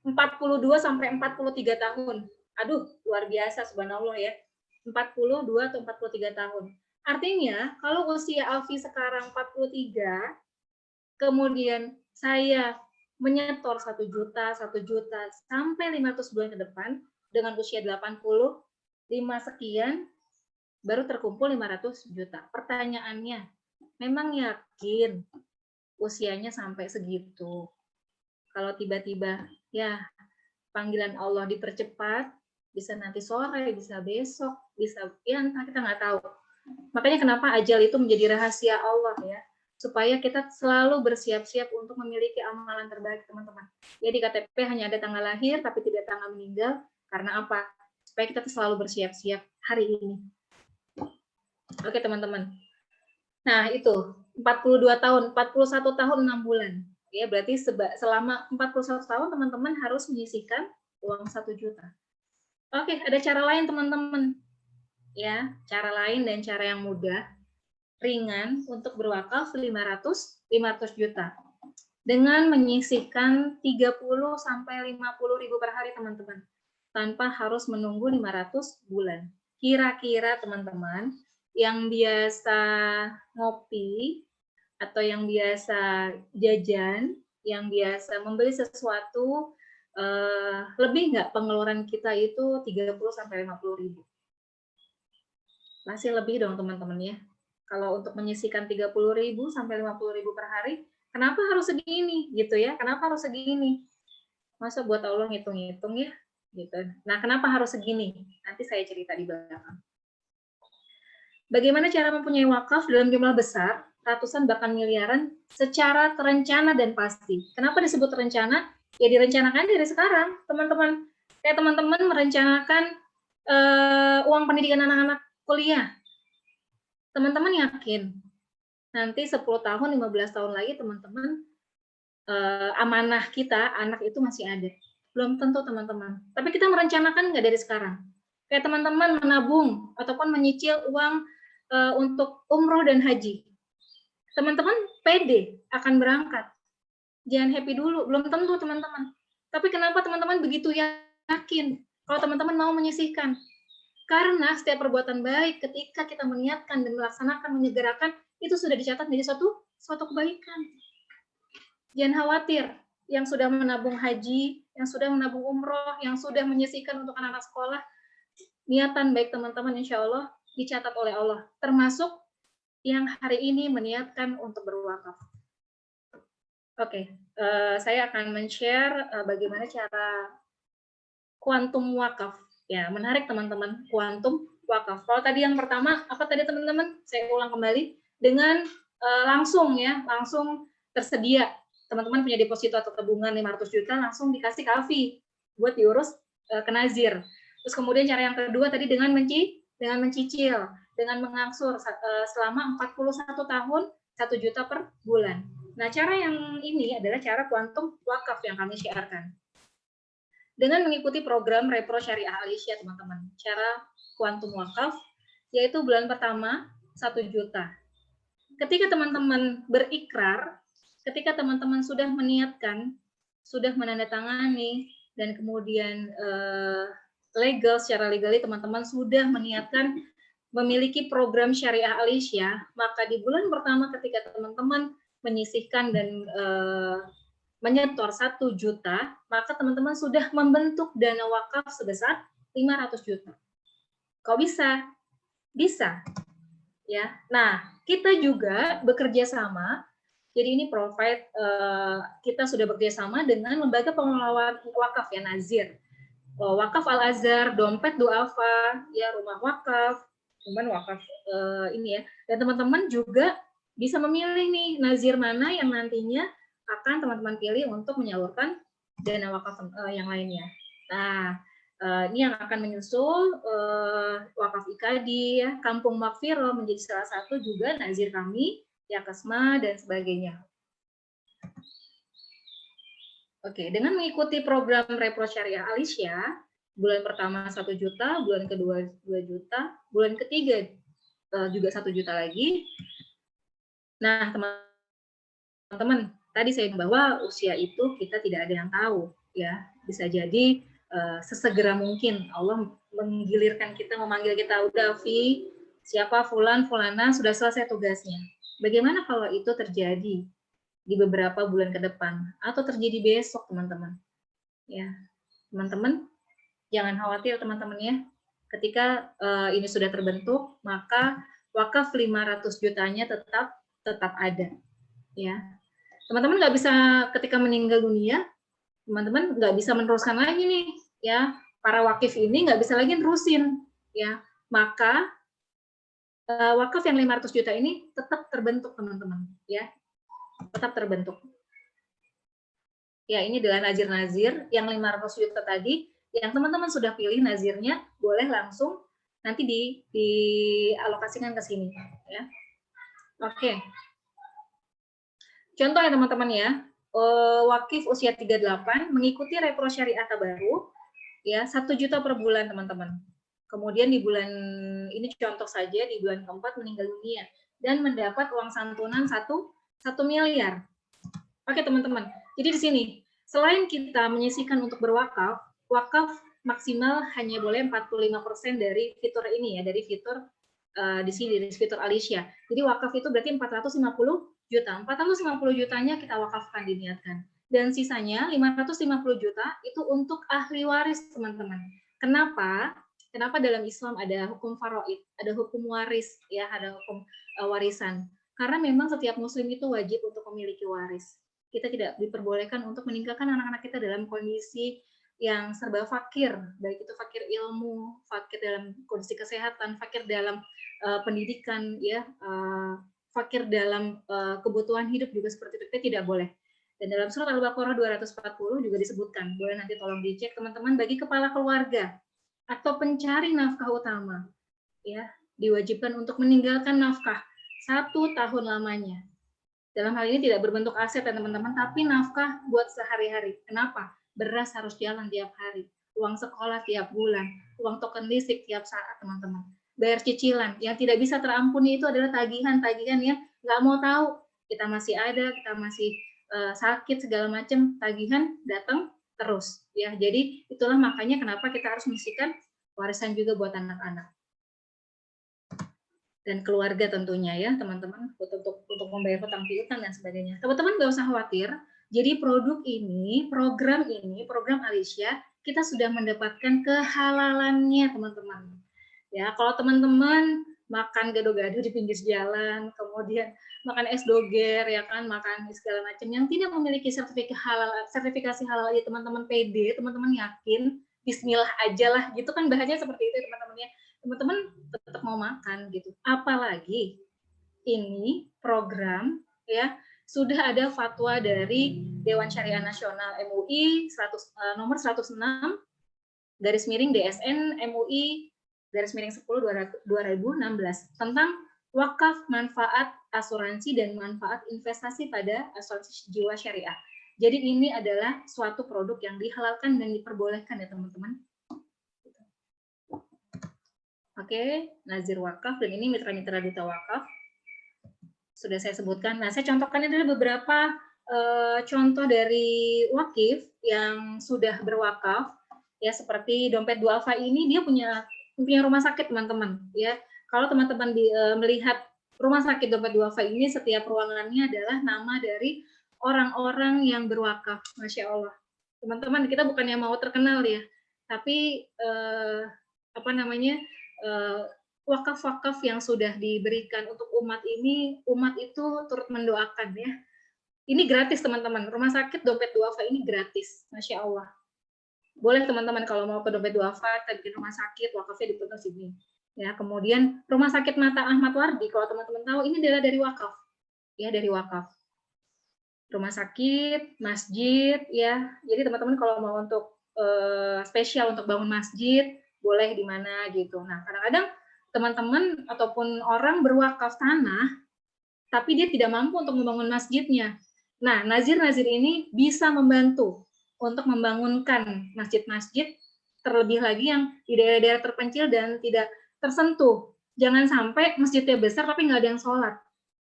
42 sampai 43 tahun. Aduh, luar biasa, subhanallah ya. 42 atau 43 tahun. Artinya, kalau usia Alfi sekarang 43, kemudian saya menyetor 1 juta sampai 500 bulan ke depan dengan usia 85 sekian baru terkumpul 500 juta. Pertanyaannya, memang yakin usianya sampai segitu? Kalau tiba-tiba ya panggilan Allah dipercepat, bisa nanti sore, bisa besok, bisa ya entah, kita nggak tahu. Makanya kenapa ajal itu menjadi rahasia Allah ya, supaya kita selalu bersiap-siap untuk memiliki amalan terbaik, teman-teman. Ya di KTP hanya ada tanggal lahir tapi tidak tanggal meninggal. Karena apa? Supaya kita selalu bersiap-siap hari ini. Oke, teman-teman. Nah, itu 42 tahun, 41 tahun 6 bulan. Ya, berarti selama 41 tahun teman-teman harus menyisihkan uang 1 juta. Oke, ada cara lain teman-teman. Ya, cara lain dan cara yang mudah, ringan untuk berwakaf 500 juta. Dengan menyisihkan 30 sampai 50 ribu per hari teman-teman. Tanpa harus menunggu 500 bulan. Kira-kira teman-teman yang biasa ngopi atau yang biasa jajan, yang biasa membeli sesuatu, lebih nggak pengeluaran kita itu 30 sampai 50 ribu? Masih lebih dong teman-teman ya. Kalau untuk menyisihkan 30 ribu sampai 50 ribu per hari, kenapa harus segini gitu ya? Kenapa harus segini? Masa buat Allah ngitung-ngitung ya? Gitu. Nah, kenapa harus segini? Nanti saya cerita di belakang. Bagaimana cara mempunyai wakaf dalam jumlah besar, ratusan bahkan miliaran, secara terencana dan pasti. Kenapa disebut terencana? Ya direncanakan dari sekarang, teman-teman. Kayak teman-teman merencanakan uang pendidikan anak-anak kuliah. Teman-teman yakin, nanti 10 tahun, 15 tahun lagi teman-teman amanah kita, anak itu masih ada. Belum tentu teman-teman. Tapi kita merencanakan nggak dari sekarang? Kayak teman-teman menabung ataupun menyicil uang untuk umroh dan haji. Teman-teman pede akan berangkat. Jangan happy dulu, belum tentu teman-teman. Tapi kenapa teman-teman begitu yakin kalau teman-teman mau menyisihkan? Karena setiap perbuatan baik ketika kita meniatkan dan melaksanakan, menyegerakan, itu sudah dicatat menjadi suatu kebaikan. Jangan khawatir, yang sudah menabung haji, yang sudah menabung umroh, yang sudah menyisihkan untuk anak-anak sekolah, niatan baik teman-teman insya Allah dicatat oleh Allah, termasuk yang hari ini meniatkan untuk berwakaf. Oke, saya akan men-share bagaimana cara kuantum wakaf. Ya, menarik teman-teman, kuantum wakaf. Kalau tadi yang pertama, apa tadi teman-teman? Saya ulang kembali, dengan langsung tersedia. Teman-teman punya deposito atau tabungan 500 juta, langsung dikasih Kafi buat diurus ke Nazir. Terus kemudian cara yang kedua tadi dengan mencicil, dengan mengangsur selama 41 tahun 1 juta per bulan. Nah, cara yang ini adalah cara kuantum wakaf yang kami syiarkan. Dengan mengikuti program Repro Syariah Al-Isya, teman-teman. Cara kuantum wakaf, yaitu bulan pertama 1 juta. Ketika teman-teman berikrar, ketika teman-teman sudah meniatkan, sudah menandatangani, dan kemudian secara legal teman-teman sudah meniatkan memiliki program Syariah Al-Isya, maka di bulan pertama ketika teman-teman menyisihkan dan menyetor 1 juta, maka teman-teman sudah membentuk dana wakaf sebesar 500 juta. Kok bisa? Bisa. Ya. Nah, kita juga bekerja sama. Jadi ini provide kita sudah bekerja sama dengan lembaga pengelola wakaf ya, Nazir. Wakaf Al-Azhar, Dompet Duafa, ya rumah wakaf, cuman wakaf ini ya. Dan teman-teman juga bisa memilih nih nazir mana yang nantinya akan teman-teman pilih untuk menyalurkan dana wakaf yang lainnya. Nah, ini yang akan menyusul wakaf Ikadi, ya, Kampung Makfiro menjadi salah satu juga nazir kami, Yakesma dan sebagainya. Oke, dengan mengikuti program Repro Syariah Al-Isya, bulan pertama 1 juta, bulan kedua 2 juta, bulan ketiga juga 1 juta lagi. Nah, teman-teman, tadi saya bilang bahwa usia itu kita tidak ada yang tahu, ya. Bisa jadi sesegera mungkin Allah menggilirkan kita, memanggil kita, udah Vi, siapa Fulan, Fulana, sudah selesai tugasnya. Bagaimana kalau itu terjadi di beberapa bulan ke depan atau terjadi besok, teman-teman? Ya, teman-teman, jangan khawatir teman-teman ya. Ketika ini sudah terbentuk, maka wakaf 500 jutanya tetap ada. Ya, teman-teman nggak bisa ketika meninggal dunia, teman-teman nggak bisa meneruskan lagi nih, ya. Para wakif ini nggak bisa lagi nerusin, ya. Maka wakaf yang 500 juta ini tetap terbentuk, teman-teman, ya. Tetap terbentuk. Ya, ini adalah nazir-nazir yang 500 juta tadi, yang teman-teman sudah pilih nazirnya, boleh langsung nanti dialokasikan ke sini. Ya. Oke. Contoh ya teman-teman ya, wakif usia 38 mengikuti repro syariah baru ya 1 juta per bulan teman-teman. Kemudian di bulan ini contoh saja di bulan keempat meninggal dunia dan mendapat uang santunan 1 miliar. Oke teman-teman. Jadi di sini selain kita menyisihkan untuk berwakaf, wakaf maksimal hanya boleh 45% dari fitur ini ya, dari fitur di sini dari fitur Alicia. Jadi wakaf itu berarti 450 juta. 450 jutanya kita wakafkan diniatkan. Dan sisanya 550 juta itu untuk ahli waris, teman-teman. Kenapa? Kenapa dalam Islam ada hukum faraid, ada hukum waris, ya, ada hukum warisan. Karena memang setiap muslim itu wajib untuk memiliki waris. Kita tidak diperbolehkan untuk meninggalkan anak-anak kita dalam kondisi yang serba fakir, baik itu fakir ilmu, fakir dalam kondisi kesehatan, fakir dalam pendidikan, ya, fakir dalam kebutuhan hidup juga seperti itu, kita tidak boleh. Dan dalam surat Al-Baqarah 240 juga disebutkan, boleh nanti tolong dicek teman-teman, bagi kepala keluarga atau pencari nafkah utama, ya, diwajibkan untuk meninggalkan nafkah 1 tahun lamanya. Dalam hal ini tidak berbentuk aset ya teman-teman, tapi nafkah buat sehari-hari. Kenapa? Beras harus jalan tiap hari, uang sekolah tiap bulan, uang token listrik tiap saat teman-teman. Bayar cicilan, yang tidak bisa terampuni itu adalah tagihan-tagihan yang nggak mau tahu. Kita masih ada, kita masih sakit segala macam, tagihan datang terus. Ya, jadi itulah makanya kenapa kita harus menyisihkan warisan juga buat anak-anak dan keluarga tentunya ya teman-teman, untuk membayar hutang piutang dan sebagainya. Teman-teman nggak usah khawatir. Jadi program Alicia kita sudah mendapatkan kehalalannya teman-teman. Ya, kalau teman-teman makan gado-gado di pinggir jalan, kemudian makan es doger ya kan, makan segala macam yang tidak memiliki sertifikasi halal ya teman-teman pede, teman-teman yakin bismillah aja lah gitu kan, bahasanya seperti itu teman-teman ya. Teman-teman tetap mau makan gitu. Apalagi ini program ya sudah ada fatwa dari Dewan Syariah Nasional MUI nomor 106 garis miring DSN MUI garis miring 10 2016 tentang wakaf manfaat asuransi dan manfaat investasi pada asuransi jiwa syariah. Jadi ini adalah suatu produk yang dihalalkan dan diperbolehkan ya teman-teman. Oke, Nazir Wakaf, dan ini mitra-mitra duta wakaf. Sudah saya sebutkan. Nah, saya contohkan adalah beberapa contoh dari wakif yang sudah berwakaf, ya seperti Dompet Duafa ini dia punya rumah sakit teman-teman. Ya, kalau teman-teman melihat rumah sakit Dompet Duafa ini, setiap ruangannya adalah nama dari orang-orang yang berwakaf, masya Allah. Teman-teman, kita bukannya mau terkenal ya, tapi apa namanya? Wakaf-wakaf yang sudah diberikan untuk umat ini, umat itu turut mendoakan ya. Ini gratis teman-teman, rumah sakit Dompet Duafa ini gratis, masya Allah. Boleh teman-teman kalau mau ke Dompet Duafa, ke rumah sakit, wakafnya di sini. Ya, kemudian rumah sakit Mata Ahmad Wardi, kalau teman-teman tahu ini adalah dari wakaf, ya dari wakaf. Rumah sakit, masjid, ya. Jadi teman-teman kalau mau untuk spesial untuk bangun masjid, boleh di mana gitu. Nah, kadang-kadang teman-teman ataupun orang berwakaf tanah, tapi dia tidak mampu untuk membangun masjidnya. Nah, nazir-nazir ini bisa membantu untuk membangunkan masjid-masjid, terlebih lagi yang di daerah-daerah terpencil dan tidak tersentuh. Jangan sampai masjidnya besar tapi nggak ada yang sholat.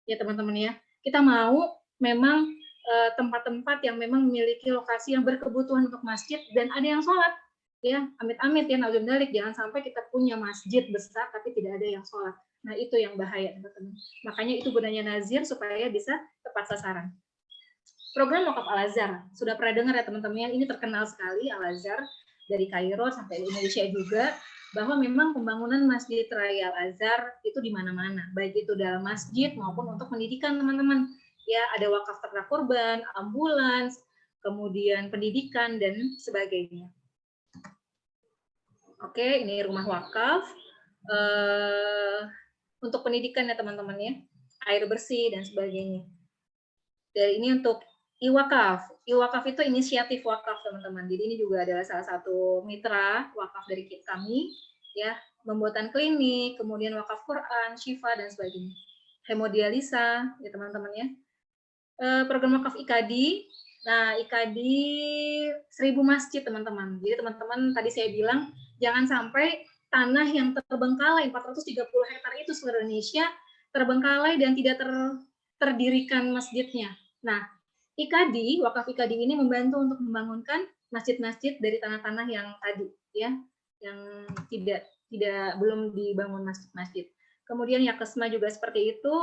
Ya teman-teman ya, kita mau memang tempat-tempat yang memang memiliki lokasi yang berkebutuhan untuk masjid dan ada yang sholat. Ya, amit-amit ya, naudzubillah, jangan sampai kita punya masjid besar tapi tidak ada yang sholat. Nah, itu yang bahaya, teman-teman. Makanya itu gunanya nazir supaya bisa tepat sasaran. Program Wakaf Al-Azhar, sudah pernah dengar ya teman-teman, ini terkenal sekali Al-Azhar, dari Kairo sampai Indonesia juga, bahwa memang pembangunan Masjid Raya Al-Azhar itu di mana-mana, baik itu dalam masjid maupun untuk pendidikan teman-teman. Ya, ada wakaf ternak kurban, ambulans, kemudian pendidikan, dan sebagainya. Oke, ini rumah wakaf. Untuk pendidikan ya teman-teman ya, air bersih dan sebagainya. Dan ini untuk Iwakaf. Iwakaf itu inisiatif wakaf teman-teman. Jadi ini juga adalah salah satu mitra wakaf dari kami, ya, pembuatan klinik, kemudian wakaf Quran, Syifa dan sebagainya. Hemodialisa, ya teman-teman ya. program wakaf IKADI. Nah, IKADI 1000 masjid, teman-teman. Jadi teman-teman tadi saya bilang jangan sampai tanah yang terbengkalai 430 hektar itu seluruh Indonesia terbengkalai dan tidak terdirikan masjidnya. Nah, IKADI, wakaf IKADI ini membantu untuk membangunkan masjid-masjid dari tanah-tanah yang tadi, ya, yang belum dibangun masjid-masjid. Kemudian Yakesma juga seperti itu.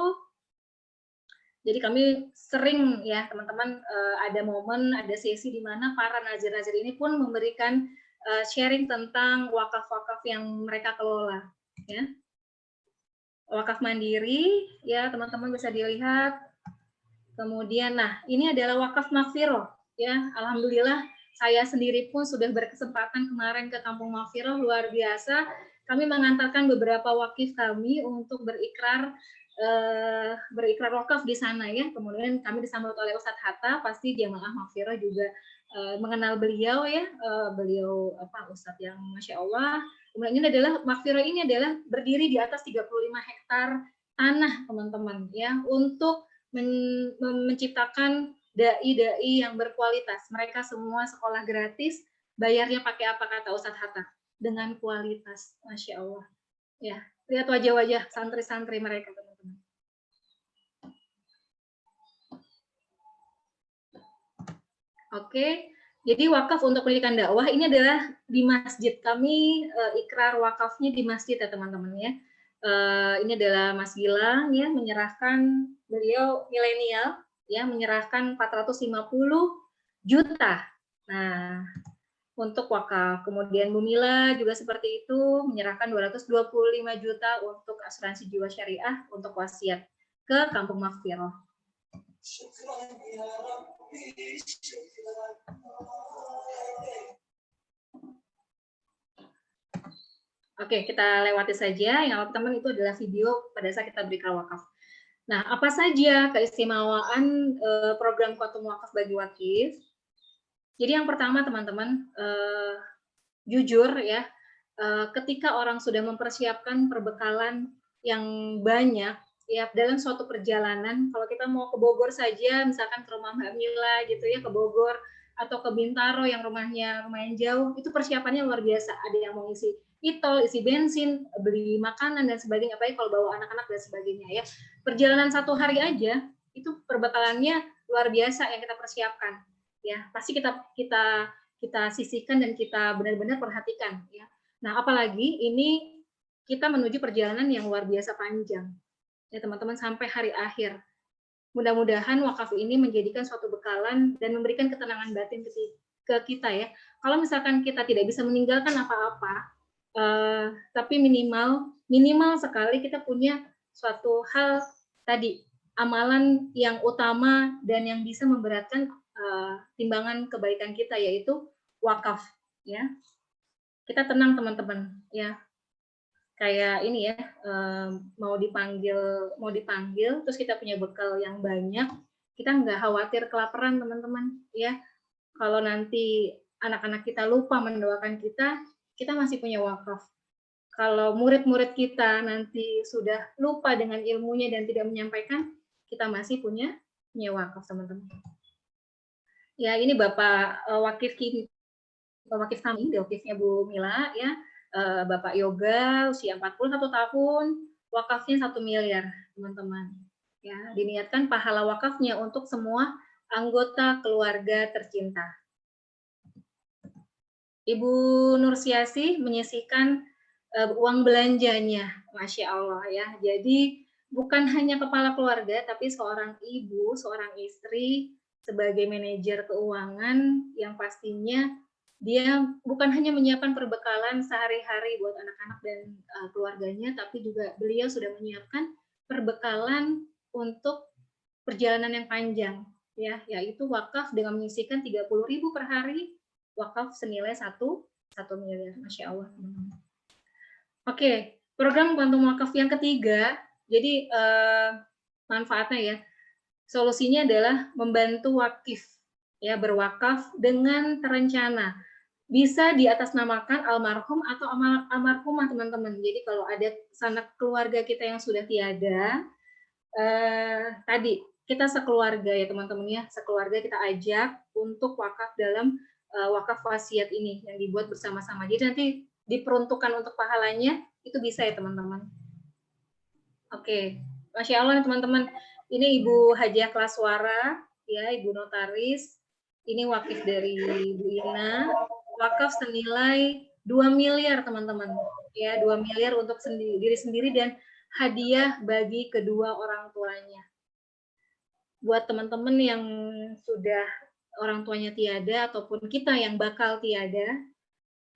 Jadi kami sering ya teman-teman ada momen, ada sesi di mana para nazir-nazir ini pun memberikan sharing tentang wakaf-wakaf yang mereka kelola. Ya. Wakaf mandiri, ya teman-teman bisa dilihat. Kemudian, nah ini adalah wakaf Maghfirah. Ya, alhamdulillah saya sendiri pun sudah berkesempatan kemarin ke Kampung Maghfirah, luar biasa. Kami mengantarkan beberapa wakif kami untuk berikrar wakaf di sana ya. Kemudian kami disambut oleh Ustadz Hatta, pasti jamaah Maghfirah juga mengenal beliau ya, beliau Ustadz yang Masya Allah. Kemudian ini adalah Maghfirah ini adalah berdiri di atas 35 hektar tanah teman-teman ya, untuk menciptakan dai-dai yang berkualitas. Mereka semua sekolah gratis, bayarnya pakai apa kata Ustadz Hatta? Dengan kualitas, Masya Allah. Ya, lihat wajah-wajah santri-santri mereka, teman-teman. Oke, jadi wakaf untuk pendidikan dakwah ini adalah di masjid. Kami ikrar wakafnya di masjid ya teman-teman ya. Ini adalah Mas Gilang ya, menyerahkan, beliau milenial ya, menyerahkan 450 juta. Nah, untuk wakaf. Kemudian Bu Mila juga seperti itu, menyerahkan 225 juta untuk asuransi jiwa syariah untuk wasiat ke Kampung Maghfirah. Oke, kita lewati saja. Yang teman itu adalah video pada saat kita berikan wakaf. Nah, apa saja keistimewaan program Quantum Wakaf bagi wakif? Jadi yang pertama teman-teman, jujur ya, ketika orang sudah mempersiapkan perbekalan yang banyak, ya dalam suatu perjalanan, kalau kita mau ke Bogor saja, misalkan ke rumah Mbak Mila gitu ya, ke Bogor, atau ke Bintaro yang rumahnya lumayan jauh, itu persiapannya luar biasa. Ada yang mau isi e-tol, isi bensin, beli makanan dan sebagainya, apalagi kalau bawa anak-anak dan sebagainya ya. Perjalanan 1 hari aja, itu perbekalannya luar biasa yang kita persiapkan. Ya, pasti kita sisihkan dan kita benar-benar perhatikan ya. Nah, apalagi ini kita menuju perjalanan yang luar biasa panjang. Ya, teman-teman, sampai hari akhir. Mudah-mudahan wakaf ini menjadikan suatu bekalan dan memberikan ketenangan batin ke kita ya. Kalau misalkan kita tidak bisa meninggalkan apa-apa, tapi minimal sekali kita punya suatu hal tadi, amalan yang utama dan yang bisa memberatkan timbangan kebaikan kita, yaitu wakaf ya. Kita tenang teman-teman ya, kayak ini ya, mau dipanggil terus kita punya bekal yang banyak, kita nggak khawatir kelaparan teman-teman ya. Kalau nanti anak-anak kita lupa mendoakan kita masih punya wakaf. Kalau murid-murid kita nanti sudah lupa dengan ilmunya dan tidak menyampaikan, kita masih punya wakaf teman-teman. Ya, ini Bapak wakif kami, wakifnya Bu Mila ya, Bapak Yoga, usia 41 tahun, wakafnya 1 miliar, teman-teman. Ya, diniatkan pahala wakafnya untuk semua anggota keluarga tercinta. Ibu Nursiasi menyisihkan uang belanjanya, Masya Allah ya. Jadi bukan hanya kepala keluarga, tapi seorang ibu, seorang istri, sebagai manajer keuangan yang pastinya dia bukan hanya menyiapkan perbekalan sehari-hari buat anak-anak dan keluarganya, tapi juga beliau sudah menyiapkan perbekalan untuk perjalanan yang panjang, ya, yaitu wakaf dengan menyisihkan 30.000 per hari, wakaf senilai 1 miliar, Masya Allah. Oke, program Quantum Wakaf yang ketiga, jadi manfaatnya ya, solusinya adalah membantu wakif ya, berwakaf dengan terencana. Bisa diatasnamakan almarhum atau almarhumah teman-teman. Jadi kalau ada sanak keluarga kita yang sudah tiada, tadi kita sekeluarga ya teman-teman ya, sekeluarga kita ajak untuk wakaf dalam wakaf wasiat ini yang dibuat bersama-sama. Jadi nanti diperuntukkan untuk pahalanya itu bisa ya teman-teman. Oke, Masya Allah teman-teman. Ini Ibu Hajiah Klaswara, ya Ibu Notaris. Ini wakif dari Bu Ina. Wakaf senilai 2 miliar teman-teman. Ya, 2 miliar untuk diri sendiri dan hadiah bagi kedua orang tuanya. Buat teman-teman yang sudah orang tuanya tiada ataupun kita yang bakal tiada,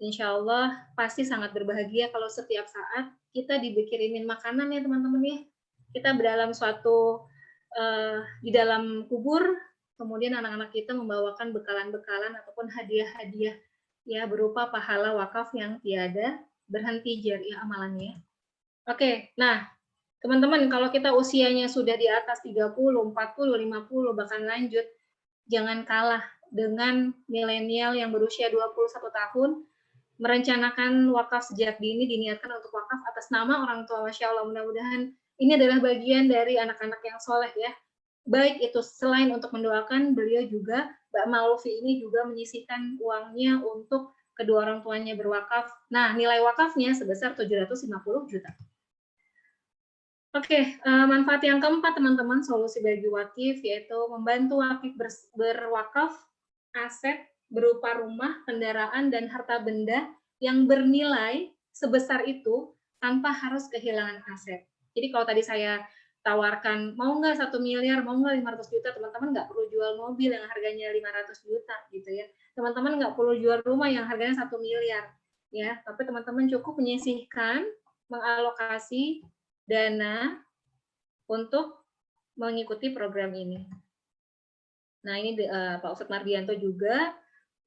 insya Allah pasti sangat berbahagia kalau setiap saat kita dibikirimin makanan ya teman-teman ya. Kita berdalam suatu di dalam kubur, kemudian anak-anak kita membawakan bekalan-bekalan ataupun hadiah-hadiah ya berupa pahala wakaf yang tiada berhenti jariah amalannya. Oke, nah teman-teman kalau kita usianya sudah di atas 30, 40, 50 bahkan lanjut, jangan kalah dengan milenial yang berusia 21 tahun merencanakan wakaf sejak dini, diniatkan untuk wakaf atas nama orang tua. Masya Allah, mudah-mudahan ini adalah bagian dari anak-anak yang soleh ya. Baik itu selain untuk mendoakan, beliau juga, Mbak Malufi ini juga menyisihkan uangnya untuk kedua orang tuanya berwakaf. Nah, nilai wakafnya sebesar 750 juta. Oke, manfaat yang keempat teman-teman, solusi bagi wakif yaitu membantu wakif berwakaf aset berupa rumah, kendaraan, dan harta benda yang bernilai sebesar itu tanpa harus kehilangan aset. Jadi kalau tadi saya tawarkan, mau nggak 1 miliar, mau nggak 500 juta, teman-teman nggak perlu jual mobil yang harganya 500 juta gitu ya. Teman-teman nggak perlu jual rumah yang harganya 1 miliar. Ya, tapi teman-teman cukup menyisihkan, mengalokasi dana untuk mengikuti program ini. Nah, ini Pak Ustadz Mardianto juga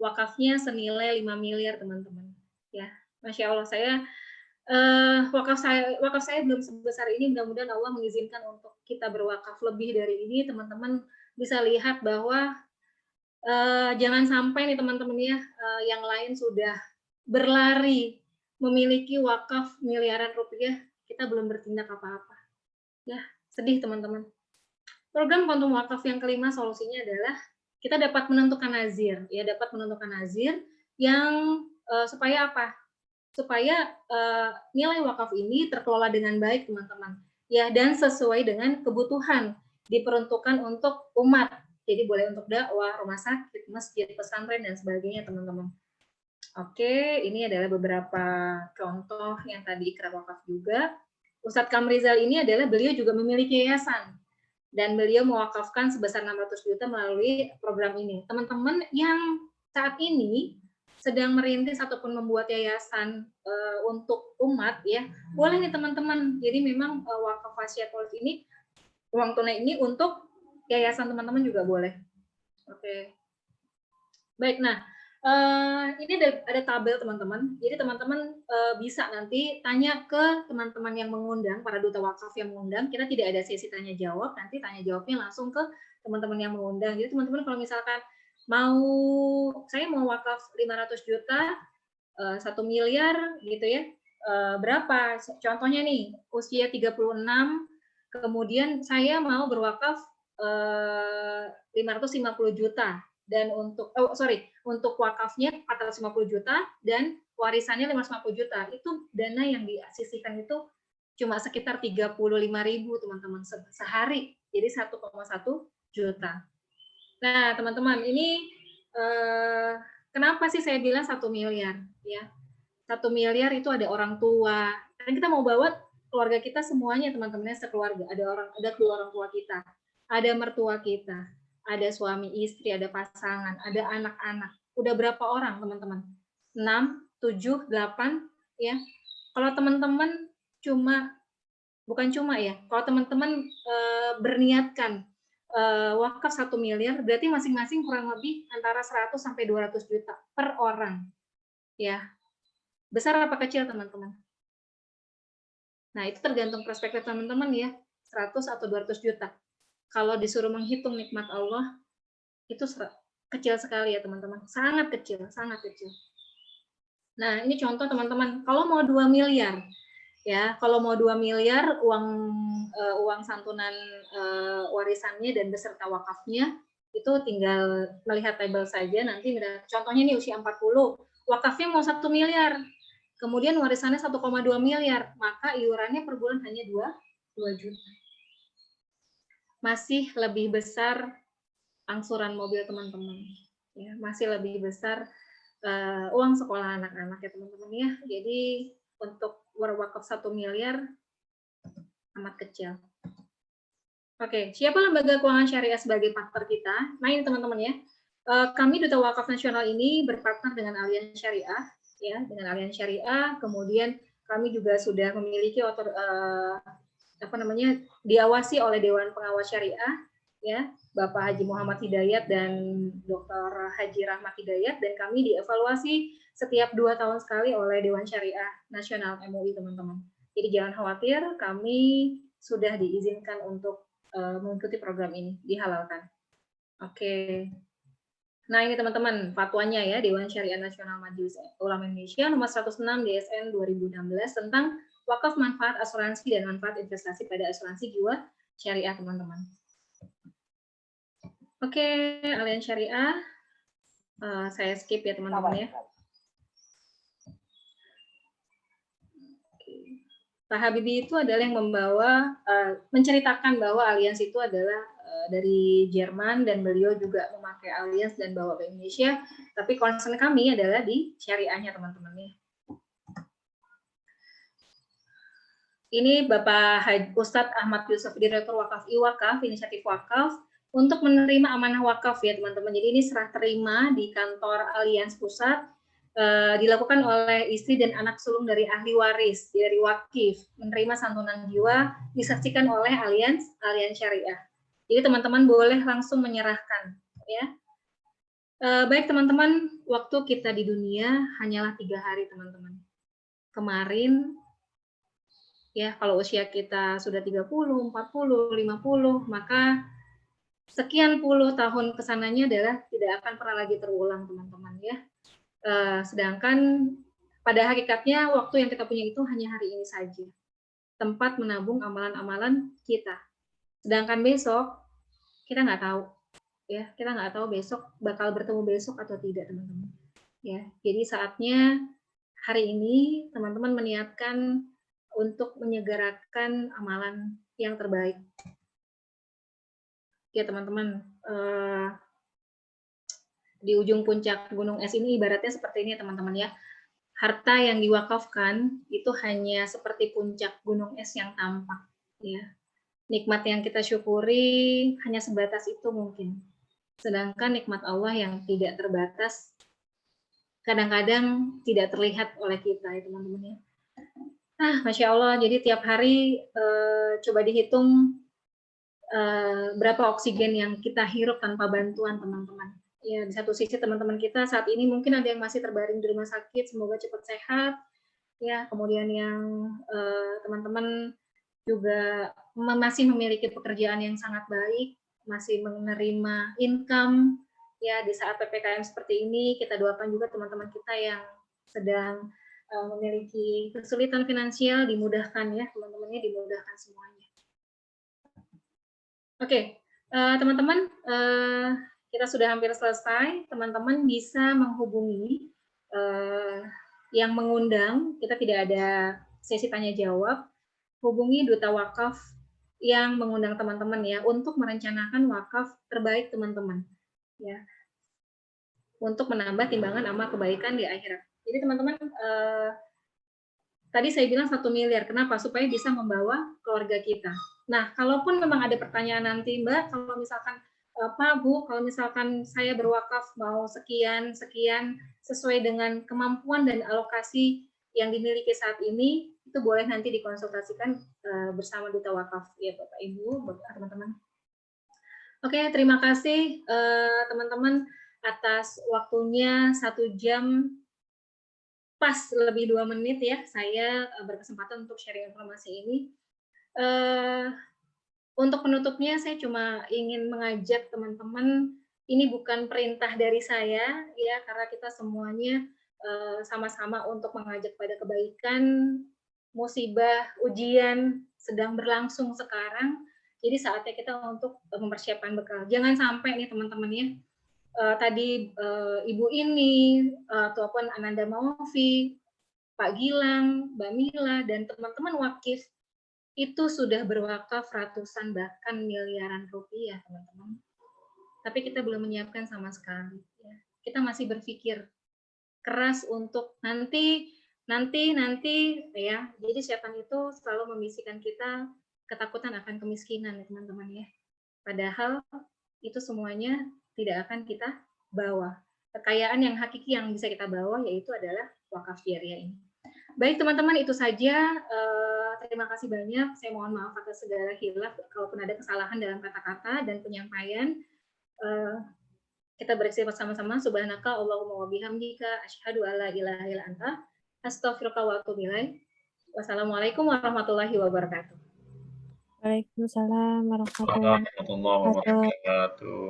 wakafnya senilai 5 miliar, teman-teman. Ya, Masya Allah, wakaf saya belum sebesar ini. Mudah-mudahan Allah mengizinkan untuk kita berwakaf lebih dari ini. Teman-teman bisa lihat bahwa jangan sampai nih teman-teman ya, yang lain sudah berlari memiliki wakaf miliaran rupiah, kita belum bertindak apa-apa. Ya, sedih teman-teman. Program kontum wakaf yang kelima solusinya adalah kita dapat menentukan nazir, ya dapat menentukan nazir yang supaya apa? Supaya nilai wakaf ini terkelola dengan baik teman-teman, ya dan sesuai dengan kebutuhan, diperuntukkan untuk umat. Jadi boleh untuk dakwah, rumah sakit, masjid, pesantren dan sebagainya teman-teman. Oke, ini adalah beberapa contoh yang tadi Ikra wakaf juga. Ustadz Kamrizal ini adalah beliau juga memiliki yayasan dan beliau mewakafkan sebesar 600 juta melalui program ini. Teman-teman yang saat ini sedang merintis ataupun membuat yayasan untuk umat ya, boleh nih teman-teman. Jadi memang wakaf wasiat ini, uang tunai ini untuk yayasan teman-teman juga boleh. Oke. Baik, nah ini ada tabel teman-teman. Jadi teman-teman bisa nanti tanya ke teman-teman yang mengundang, para duta wakaf yang mengundang. Kita tidak ada sesi tanya jawab, nanti tanya jawabnya langsung ke teman-teman yang mengundang. Jadi teman-teman kalau misalkan saya mau wakaf 500 juta, 1 miliar gitu ya, berapa? Contohnya nih, usia 36, kemudian saya mau berwakaf 550 juta. Dan untuk untuk wakafnya 450 juta dan warisannya 550 juta. Itu dana yang disisihkan itu cuma sekitar 35.000 teman-teman sehari. Jadi 1,1 juta. Nah, teman-teman, ini kenapa sih saya bilang 1 miliar ya? 1 miliar itu ada orang tua. Dan kita mau bawa keluarga kita semuanya teman-temannya sekeluarga. Ada kedua orang tua kita, ada mertua kita, ada suami istri, ada pasangan, ada anak-anak. Udah berapa orang teman-teman? 6, 7, 8 ya. Kalau teman-teman bukan cuma ya, kalau teman-teman berniatkan wakaf 1 miliar, berarti masing-masing kurang lebih antara 100 sampai 200 juta per orang. Ya. Besar apa kecil teman-teman? Nah, itu tergantung perspektif teman-teman ya, 100 atau 200 juta. Kalau disuruh menghitung nikmat Allah, itu kecil sekali ya teman-teman, sangat kecil, sangat kecil. Nah, ini contoh teman-teman, kalau mau 2 miliar, Ya, kalau mau 2 miliar uang santunan warisannya dan beserta wakafnya itu tinggal melihat tabel saja nanti. Contohnya nih usia 40, wakafnya mau 1 miliar, kemudian warisannya 1,2 miliar, maka iurannya per bulan hanya 2 juta. Masih lebih besar angsuran mobil teman-teman. Ya, masih lebih besar uang sekolah anak-anak ya teman-teman ya. Jadi untuk wakaf 1 miliar amat kecil. Oke, siapa lembaga keuangan syariah sebagai partner kita? Nah ini teman-teman ya, kami Duta Wakaf Nasional ini berpartner dengan Aliansi Syariah, ya, dengan Aliansi Syariah. Kemudian kami juga sudah memiliki diawasi oleh Dewan Pengawas Syariah, ya, Bapak Haji Muhammad Hidayat dan Dr. Haji Rahmat Hidayat, dan kami dievaluasi setiap 2 tahun sekali oleh Dewan Syariah Nasional MUI teman-teman. Jadi jangan khawatir, kami sudah diizinkan untuk mengikuti program ini, dihalalkan. Oke. Nah ini teman-teman, fatwanya ya, Dewan Syariah Nasional Majelis Ulama Indonesia nomor 106 DSN 2016 tentang wakaf manfaat asuransi dan manfaat investasi pada asuransi jiwa syariah teman-teman. Oke, Aliansi Syariah, saya skip ya teman-teman ya. Pak Habibie itu adalah yang membawa, menceritakan bahwa Aliansi itu adalah dari Jerman dan beliau juga memakai Allianz dan bawa ke Indonesia, tapi concern kami adalah di syariahnya teman-teman ya. Ini Bapak Ustadz Ahmad Yusuf, Direktur Wakaf Iwakaf, Inisiatif Wakaf, untuk menerima amanah wakaf ya teman-teman. Jadi ini serah terima di kantor Allianz Pusat, dilakukan oleh istri dan anak sulung dari ahli waris, dari wakif, menerima santunan jiwa, disaksikan oleh Aliansi Syariah. Jadi teman-teman boleh langsung menyerahkan. Ya. Baik teman-teman, waktu kita di dunia hanyalah 3 hari teman-teman. Kemarin, ya kalau usia kita sudah 30, 40, 50, maka sekian puluh tahun kesananya adalah tidak akan pernah lagi terulang teman-teman ya. Sedangkan pada hakikatnya waktu yang kita punya itu hanya hari ini saja, tempat menabung amalan-amalan kita. Sedangkan besok kita nggak tahu, ya kita nggak tahu besok bakal bertemu besok atau tidak teman-teman. Ya, jadi saatnya hari ini teman-teman meniatkan untuk menyegerakan amalan yang terbaik. Ya teman-teman. Di ujung puncak gunung es ini ibaratnya seperti ini ya teman-teman ya. Harta yang diwakafkan itu hanya seperti puncak gunung es yang tampak ya. Nikmat yang kita syukuri hanya sebatas itu mungkin. Sedangkan nikmat Allah yang tidak terbatas kadang-kadang tidak terlihat oleh kita ya teman-teman ya. Masya Allah, jadi tiap hari coba dihitung berapa oksigen yang kita hirup tanpa bantuan teman-teman. Ya, di satu sisi teman-teman kita saat ini mungkin ada yang masih terbaring di rumah sakit, semoga cepat sehat. Ya, kemudian yang teman-teman juga masih memiliki pekerjaan yang sangat baik, masih menerima income. Ya, di saat PPKM seperti ini, kita doakan juga teman-teman kita yang sedang memiliki kesulitan finansial dimudahkan ya, teman-temannya dimudahkan semuanya. Oke, teman-teman, kita sudah hampir selesai. Teman-teman bisa menghubungi yang mengundang. Kita tidak ada sesi tanya jawab. Hubungi Duta Wakaf yang mengundang teman-teman ya untuk merencanakan wakaf terbaik teman-teman ya, untuk menambah timbangan amal kebaikan di akhirat. Jadi teman-teman, tadi saya bilang 1 miliar. Kenapa? Supaya bisa membawa keluarga kita. Nah, kalaupun memang ada pertanyaan nanti, Mbak, kalau misalkan Pak, Bu, kalau misalkan saya berwakaf mau sekian sesuai dengan kemampuan dan alokasi yang dimiliki saat ini, itu boleh nanti dikonsultasikan bersama Duta Wakaf ya Bapak Ibu, Bapak teman-teman. Oke, terima kasih teman-teman atas waktunya 1 jam pas lebih 2 menit ya, saya berkesempatan untuk sharing informasi ini. Untuk penutupnya saya cuma ingin mengajak teman-teman, ini bukan perintah dari saya ya, karena kita semuanya sama-sama untuk mengajak pada kebaikan musibah, ujian sedang berlangsung sekarang, jadi saatnya kita untuk mempersiapkan bekal. Jangan sampai nih teman-teman ya, tadi Ibu ini, ataupun Ananda Maufi, Pak Gilang, Mbak Mila, dan teman-teman wakif itu sudah berwakaf ratusan bahkan miliaran rupiah, teman-teman. Tapi kita belum menyiapkan sama sekali. Ya. Kita masih berpikir keras untuk nanti ya. Jadi setan itu selalu membisikkan kita ketakutan akan kemiskinan, ya, teman-teman ya. Padahal itu semuanya tidak akan kita bawa. Kekayaan yang hakiki yang bisa kita bawa yaitu adalah wakaf jariah ini. Baik teman-teman, itu saja. Terima kasih banyak. Saya mohon maaf atas segala khilaf kalaupun ada kesalahan dalam kata-kata dan penyampaian. Kita berekspresi bersama-sama. Subhanaka Allahumma wa bihamdika asyhadu alla ilaha illa anta astaghfiruka wa atubu ilaik. Wassalamualaikum warahmatullahi wabarakatuh. Waalaikumsalam warahmatullahi Warahmatullahi wabarakatuh. wabarakatuh.